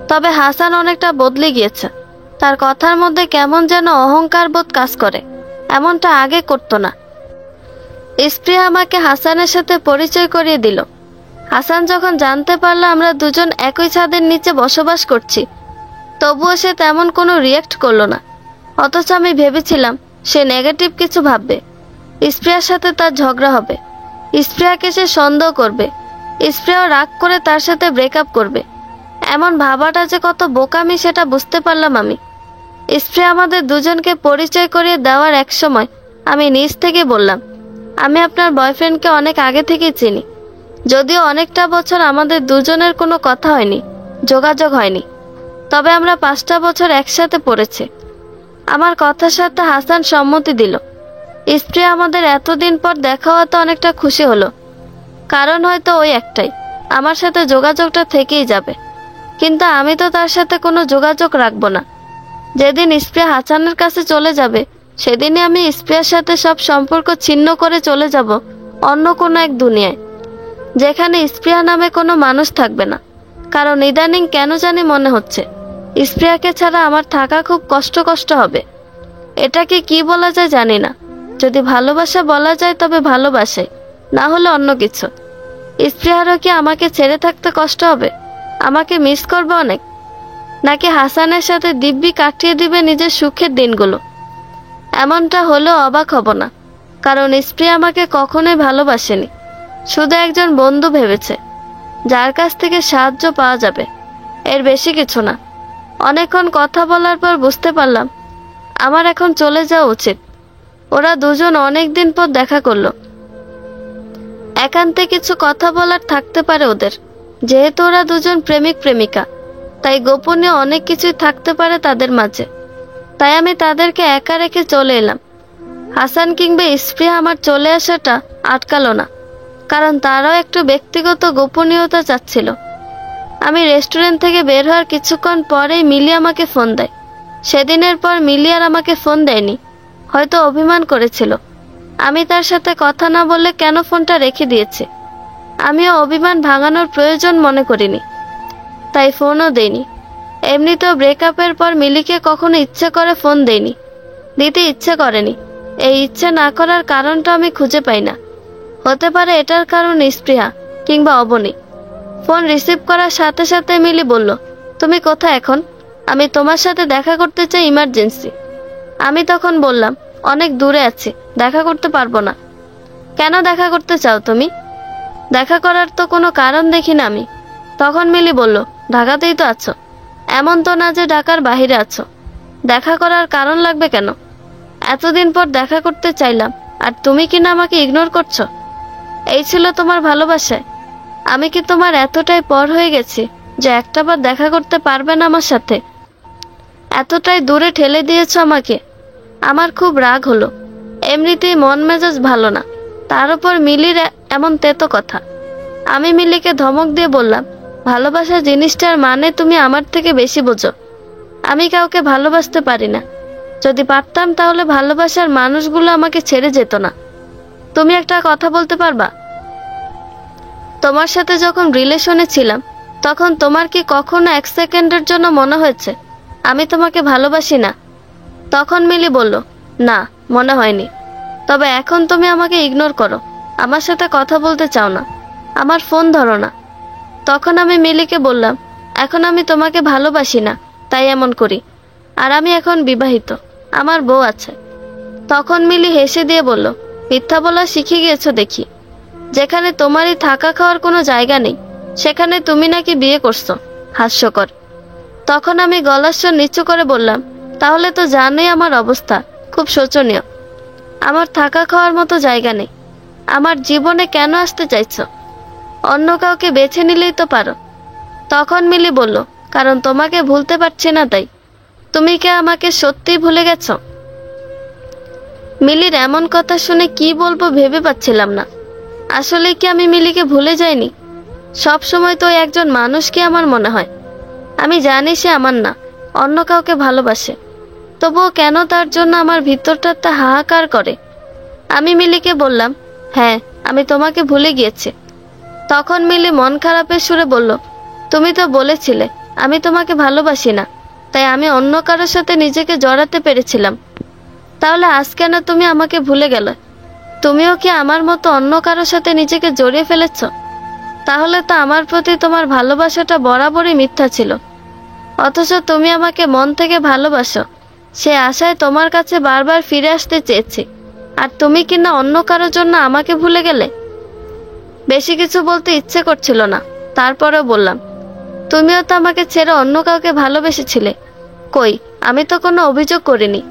তবে হাসান অনেকটা বদলে গিয়েছে। তার কথার মধ্যে কেমন যেন অহংকার বোধ কাজ করে, এমনটা আগে করতো না। স্প্রিয়া আমাকে হাসানের সাথে পরিচয় করিয়ে দিল। হাসান যখন জানতে পারলো আমরা দুজন একই ছাদের নিচে বসবাস করছি, তবুও সে তেমন কোনো রিয়েক্ট করলো না। অথচ আমি ভেবেছিলাম সে নেগেটিভ কিছু ভাববে, স্প্রিয়ার সাথে তার ঝগড়া হবে, স্প্রিয়াকে সে সন্দেহ করবে, স্প্রিয়াও রাগ করে তার সাথে ব্রেকআপ করবে। এমন ভাবাটা যে কত বোকামি সেটা বুঝতে পারলাম আমি। স্প্রিয়া আমাদের দুজনকে পরিচয় করিয়ে দেওয়ার এক সময় আমি নিজ থেকে বললাম, আমি আপনার বয়ফ্রেন্ডকে অনেক আগে থেকেই চিনি, যদিও অনেকটা বছর আমাদের দুজনের কোনো কথা হয়নি, যোগাযোগ হয়নি, তবে আমরা 5টা বছর একসাথে পড়েছি। আমার কথার সাথে হাসান সম্মতি দিল। স্প্রিয়া আমাদের এতদিন পর দেখা হওয়াতে অনেকটা খুশি হলো, কারণ হয়তো ওই একটাই, আমার সাথে যোগাযোগটা থেকেই যাবে। কিন্তু আমি তো তার সাথে কোনো যোগাযোগ রাখবো না। যেদিন স্প্রিয়া হাসানের কাছে চলে যাবে, সেদিনই আমি স্প্রিয়ার সাথে সব সম্পর্ক ছিন্ন করে চলে যাব অন্য কোনো এক দুনিয়ায়, যেখানে স্প্রিয়া নামে কোনো মানুষ থাকবে না। কারণ ইদানিং কেন জানি মনে হচ্ছে স্প্রিয়াকে ছাড়া আমার থাকা খুব কষ্ট হবে। এটাকে কি বলা যায় জানি না। যদি ভালোবাসা বলা যায় তবে ভালোবাসে, না হলে অন্য কিছু। স্প্রিয়ারও কি আমাকে ছেড়ে থাকতে কষ্ট হবে? আমাকে মিস করবে অনেক? নাকি হাসানের সাথে দিব্যি কাটিয়ে দিবে নিজের সুখের দিনগুলো? এমনটা হলেও অবাক হব না, কারণ স্প্রিয়া আমাকে কখনোই ভালোবাসেনি, শুধু একজন বন্ধু ভেবেছে, যার কাছ থেকে সাহায্য পাওয়া যাবে, এর বেশি কিছু না। অনেকক্ষণ কথা বলার পর বুঝতে পারলাম আমার এখন চলে যাওয়া উচিত। ওরা দুজন অনেক দিন পর দেখা করলো। একান্তে কিছু কথা বলার থাকতে পারে ওদের, যেহেতু ওরা দুজন প্রেমিক প্রেমিকা, তাই গোপনীয় অনেক কিছুই থাকতে পারে তাদের মাঝে। তাই আমি তাদেরকে একা রেখে চলে এলাম। হাসান কিংবা স্প্রিয়া আমার চলে আসাটা আটকালো না, কারণ তারাও একটু ব্যক্তিগত গোপনীয়তা চাচ্ছিল। আমি রেস্টুরেন্ট থেকে বের হওয়ার কিছুক্ষণ পরেই মিলি আমাকে ফোন দেয়। সেদিনের পর মিলি আর আমাকে ফোন দেয়নি, হয়তো অভিমান করেছিল আমি তার সাথে কথা না বললে কেন ফোনটা রেখে দিয়েছে। আমিও অভিমান ভাঙানোর প্রয়োজন মনে করিনি, তাই ফোনও দেইনি। এমনিতেও ব্রেকআপের পর মিলিকে কখনো ইচ্ছে করে ফোন দেইনি, দিতে ইচ্ছে করেনি। এই ইচ্ছে না করার কারণটা আমি খুঁজে পাই না। হতে পারে এটার কারণ স্প্রিয়া কিংবা অবনী। ফোন রিসিভ করার সাথে সাথে মিলি বলল, তুমি কোথায় এখন? আমি তোমার সাথে দেখা করতে চাই, ইমার্জেন্সি। আমি তখন বললাম, অনেক দূরে আছি, দেখা করতে পারবো না। কেন দেখা করতে চাও তুমি? দেখা করার তো কোনো কারণ দেখি না আমি। তখন মিলি বলল, ঢাকাতেই তো আছো, এমন তো না যে ঢাকার বাইরে আছো, দেখা করার কারণ লাগবে কেন? এতদিন পর দেখা করতে চাইলাম আর তুমি কিনা আমাকে ইগনোর করছো। এই ছিল তোমার ভালোবাসায়? আমি কি তোমার এতটাই পর হয়ে গেছি যে একটাবার দেখা করতে পারবে না আমার সাথে? এতটাই দূরে ঠেলে দিয়েছো আমাকে। আমার খুব রাগ হলো। এমনিতেই মন মেজাজ ভালো না, তার উপর মিলির এমন তেতো কথা। আমি মিলিকে ধমক দিয়ে বললাম, ভালোবাসা জিনিসটার মানে তুমি আমার থেকে বেশি বোঝো। আমি কাউকে ভালোবাসতে পারি না। যদি পারতাম তাহলে ভালোবাসার মানুষগুলো আমাকে ছেড়ে যেত না। তুমি একটা কথা বলতে পারবা? তোমার সাথে যখন রিলেশনে ছিলাম তখন তোমার কি কখনো 1 সেকেন্ডের জন্য মনে হয়েছে আমি তোমাকে ভালোবাসি না? তখন মিলি বলল, না, মনে হয়নি। তবে এখন তুমি আমাকে ইগনোর করো, আমার সাথে কথা বলতে চাও না, আমার ফোন ধরো না। তখন আমি মিলিকে বললাম, এখন আমি তোমাকে ভালোবাসি না, তাই এমন করি। আর আমি এখন বিবাহিত, আমার বউ আছে। তখন মিলি হেসে দিয়ে বলল, মিথ্যা বলা শিখে গিয়েছো দেখি। যেখানে তোমারই থাকা খাওয়ার কোনো জায়গা নেই সেখানে তুমি নাকি বিয়ে করছো, হাস্যকর। তখন আমি গলার স্বর নিচু করে বললাম, তাহলে তো জানোই আমার অবস্থা খুব শোচনীয়। আমার থাকা খাওয়ার মতো জায়গা নেই। আমার জীবনে কেন আসতে চাইছো? অন্য কাউকে বেছে নিলেই তো পারো। তখন মিলি বলল, কারণ তোমাকে ভুলতে পারছি না তাই। তুমি কি আমাকে সত্যিই ভুলে গেছো? মিলির এমন কথা শুনে কি বলবো ভেবে পাচ্ছিলাম না। আসলে কি আমি মিলিকে ভুলে যাইনি? সব সময় তো একজন মানুষকে আমার মনে হয়। আমি জানি সে আমার না, অন্য কাউকে ভালোবাসে। তবুও কেন তার জন্য আমার ভিতরটা তা হাহাকার করে। আমি মিলিকে বললাম, হ্যাঁ, আমি তোমাকে ভুলে গিয়েছি। তখন মিলি মন খারাপের সুরে বলল, তুমি তো বলেছিলে আমি তোমাকে ভালোবাসি না, তাই আমি অন্য কারোর সাথে নিজেকে জড়াতে পেরেছিলাম। তাহলে আজ কেন তুমি আমাকে ভুলে গেলে? তুমিও কি আমার মতো অন্য কারোর সাথে নিজেকে জড়িয়ে ফেলেছ? তাহলে তো আমার প্রতি তোমার ভালোবাসাটা বরাবরই মিথ্যা ছিল। অথচ তুমি আমাকে মন থেকে ভালোবাসো, সে আশায় তোমার কাছে বারবার ফিরে আসতে চেয়েছি। আর তুমি কিনা অন্য কারোর জন্য আমাকে ভুলে গেলে। বেশি কিছু বলতে ইচ্ছে করছিল না, তারপরেও বললাম, তুমিও তো আমাকে ছেড়ে অন্য কাউকে ভালোবেসেছিলে। কই, আমি তো কোনো অভিযোগ করিনি।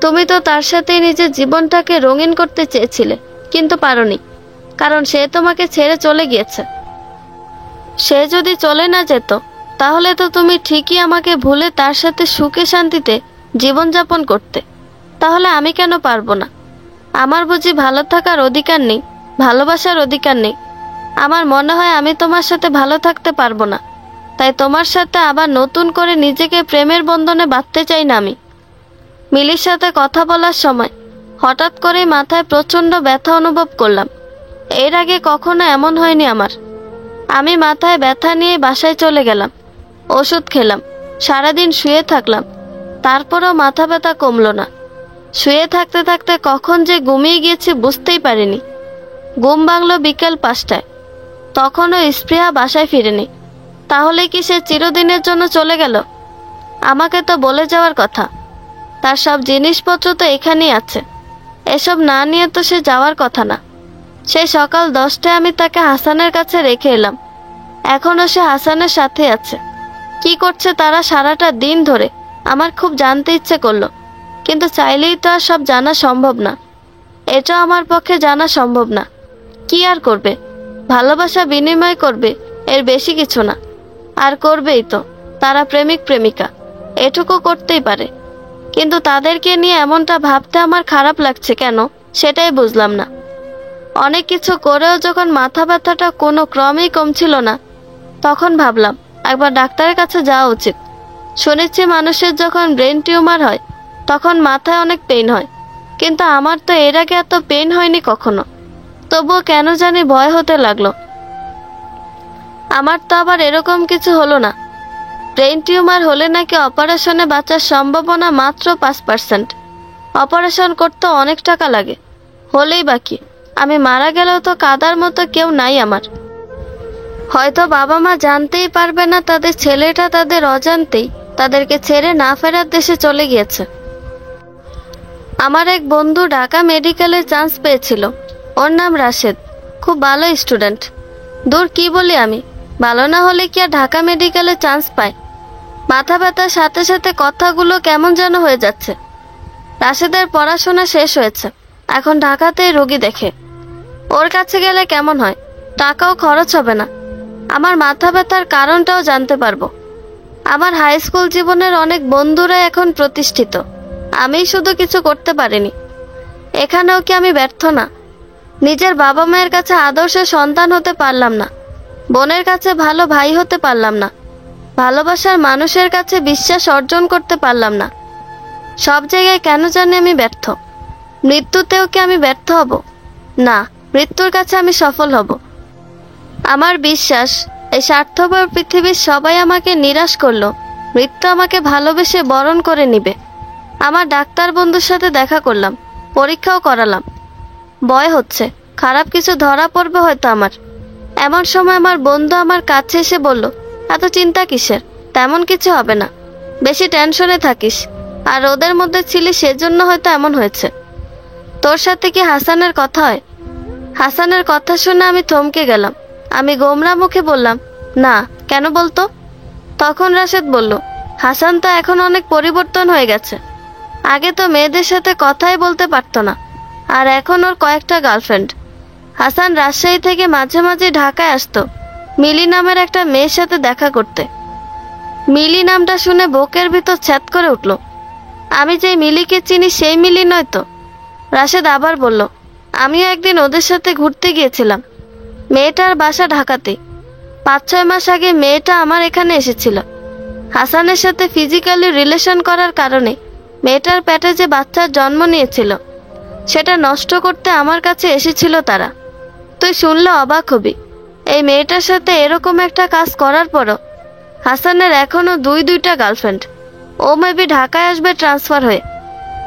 তুমি তো তার সাথেই নিজের জীবনটাকে রঙিন করতে চেয়েছিলে, কিন্তু পারোনি, কারণ সে তোমাকে ছেড়ে চলে গিয়েছে। সে যদি চলে না যেত তাহলে তো তুমি ঠিকই আমাকে ভুলে তার সাথে সুখে শান্তিতে জীবনযাপন করতে। তাহলে আমি কেন পারবো না? আমার বুঝি ভালো থাকার অধিকার নেই, ভালোবাসার অধিকার নেই? আমার মনে হয় আমি তোমার সাথে ভালো থাকতে পারবো না, তাই তোমার সাথে আবার নতুন করে নিজেকে প্রেমের বন্ধনে বাঁধতে চাই না আমি। মিলির সাথে কথা বলার সময় হঠাৎ করেই মাথায় প্রচণ্ড ব্যথা অনুভব করলাম। এর আগে কখনো এমন হয়নি আমার। আমি মাথায় ব্যথা নিয়ে বাসায় চলে গেলাম, ওষুধ খেলাম, সারাদিন শুয়ে থাকলাম, তারপরেও মাথা ব্যথা কমলো না। শুয়ে থাকতে থাকতে কখন যে ঘুমিয়ে গিয়েছি বুঝতেই পারিনি। ঘুম ভাঙল বিকেল 5টায়। তখনও স্পৃহা বাসায় ফিরেনি। তাহলে কি সে চিরদিনের জন্য চলে গেল? আমাকে তো বলে যাওয়ার কথা। তার সব জিনিসপত্র তো এখানেই আছে, এসব না নিয়ে তো সে যাওয়ার কথা না। সেই সকাল 10টায় আমি তাকে হাসানের কাছে রেখে এলাম। এখনও সে হাসানের সাথে আছে। কি করছে তারা সারাটা দিন ধরে আমার খুব জানতে ইচ্ছে করলো, কিন্তু চাইলেই তো আর সব জানা সম্ভব না। এটা আমার পক্ষে জানা সম্ভব না। কি আর করবে? ভালোবাসা বিনিময় করবে, এর বেশি কিছু না। আর করবেই তো, তারা প্রেমিক প্রেমিকা, এটুকু করতেই পারে। কিন্তু তাদেরকে নিয়ে এমনটা ভাবতে আমার খারাপ লাগছে কেন সেটাই বুঝলাম না। অনেক কিছু করেও যখন মাথা ব্যথাটা কোনো ক্রমেই কমছিল না, তখন ভাবলাম একবার ডাক্তারের কাছে যাওয়া উচিত। শুনেছি মানুষের যখন ব্রেন টিউমার হয় তখন মাথায় অনেক পেইন হয়, কিন্তু আমার তো এর আগে এত পেইন হয়নি কখনো। তবুও কেন জানি ভয় হতে লাগলো। আমার তো আবার এরকম কিছু হলো না। ব্রেন টিউমার হলে নাকি অপারেশনে বাঁচার সম্ভাবনা মাত্র 5%। অপারেশন করতে অনেক টাকা লাগে। হলেই বাকি, আমি মারা গেলেও তো কাদার মতো কেউ নাই আমার। হয়তো বাবা মা জানতেই পারবে না তাদের ছেলেটা তাদের অজান্তেই তাদেরকে ছেড়ে না ফেরার দেশে চলে গিয়েছে। আমার এক বন্ধু ঢাকা মেডিকেলে চান্স পেয়েছিল। ওর নাম রাশেদ, খুব ভালো স্টুডেন্ট। দূর কি বলি আমি, ভালো না হলে কি আর ঢাকা মেডিকেলে চান্স পায়? মাথা ব্যথার সাথে সাথে কথাগুলো কেমন যেন হয়ে যাচ্ছে। রাশেদের পড়াশোনা শেষ হয়েছে, এখন ঢাকাতেই রোগী দেখে। ওর কাছে গেলে কেমন হয়, টাকাও খরচ হবে না, আমার মাথা ব্যথার কারণটাও জানতে পারবো। আমার হাই স্কুল জীবনের অনেক বন্ধুরা এখন প্রতিষ্ঠিত, আমিই শুধু কিছু করতে পারিনি। এখানেও কি আমি ব্যর্থ না? নিজের বাবা মায়ের কাছে আদর্শ সন্তান হতে পারলাম না, বোনের কাছে ভালো ভাই হতে পারলাম না, ভালোবাসার মানুষের কাছে বিশ্বাস অর্জন করতে পারলাম না। সব জায়গায় কেন জানি আমি ব্যর্থ। মৃত্যুতেও কি আমি ব্যর্থ হব? না, মৃত্যুর কাছে আমি সফল হব। আমার বিশ্বাস, এই স্বার্থপর পৃথিবীর সবাই আমাকে নিরাশ করলো, মৃত্যু আমাকে ভালোবেসে বরণ করে নিবে। আমার ডাক্তার বন্ধুর সাথে দেখা করলাম, পরীক্ষাও করালাম। ভয় হচ্ছে খারাপ কিছু ধরা পড়বে হয়তো আমার। এমন সময় আমার বন্ধু আমার কাছে এসে বলল, এত চিন্তা কিসের, তেমন কিছু হবে না, বেশি টেনশনে থাকিস, আর ওদের মধ্যে ছিলি সেজন্য হয়তো এমন হয়েছে। তোর সাথে কি হাসানের কথা হয়? হাসানের কথা শুনে আমি থমকে গেলাম। আমি গোমরা মুখে বললাম, না, কেন বলতো? তখন রাশেদ বলল, হাসান তো এখন অনেক পরিবর্তন হয়ে গেছে। আগে তো মেয়েদের সাথে কথাই বলতে পারতো না, আর এখন ওর কয়েকটা গার্লফ্রেন্ড। হাসান রাজশাহী থেকে মাঝে মাঝে ঢাকায় আসতো মিলি নামের একটা মেয়ের সাথে দেখা করতে। মিলি নামটা শুনে বুকের ভিতর ছ্যাদ করে উঠল। আমি যে মিলিকে চিনি সেই মিলি নয় তো? রাশেদ আবার বলল, আমিও একদিন ওদের সাথে ঘুরতে গিয়েছিলাম। মেয়েটার বাসা ঢাকাতে। 5-6 মাস আগে মেয়েটা আমার এখানে এসেছিল। হাসানের সাথে ফিজিক্যালি রিলেশন করার কারণে মেয়েটার পেটে যে বাচ্চার জন্ম নিয়েছিল সেটা নষ্ট করতে আমার কাছে এসেছিল তারা। তুই শুনলে অবাক হবি, এই মেয়েটার সাথে এরকম একটা কাজ করার পরও হাসানের এখনো 2-2টা গার্লফ্রেন্ড। ও মেবি ঢাকায় আসবে ট্রান্সফার হয়ে।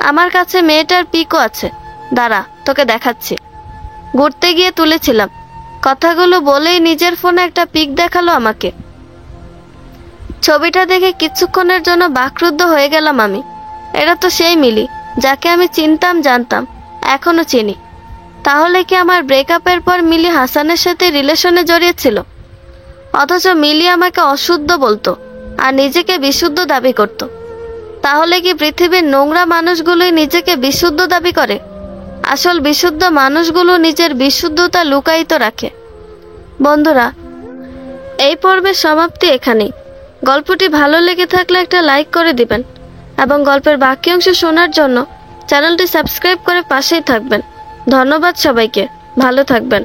আমার কাছে মেয়েটার পিকও আছে, দাঁড়া তোকে দেখাচ্ছি। ঘুরতে গিয়ে তুলেছিলাম। কথাগুলো বলেই নিজের ফোনে একটা পিক দেখালো আমাকে। ছবিটা দেখে কিছুক্ষণের জন্য বাকরুদ্ধ হয়ে গেলাম আমি। এটা তো সেই মিলি যাকে আমি চিনতাম, জানতাম, এখনো চিনি। তাহলে কি আমার ব্রেকআপের পর মিলি হাসানের সাথে রিলেশনে জড়িয়েছিল? অথচ মিলি আমাকে অশুদ্ধ বলতো আর নিজেকে বিশুদ্ধ দাবি করত। তাহলে কি পৃথিবীর নোংরা মানুষগুলোই নিজেকে বিশুদ্ধ দাবি করে? আসল বিশুদ্ধ মানুষগুলো নিজের বিশুদ্ধতা লুকায়িত রাখে। বন্ধুরা, এই পর্বের সমাপ্তি এখানেই। গল্পটি ভালো লেগে থাকলে একটা লাইক করে দিবেন এবং গল্পের বাকি অংশ শোনার জন্য চ্যানেলটি সাবস্ক্রাইব করে পাশেই থাকবেন। ধন্যবাদ সবাইকে, ভালো থাকবেন।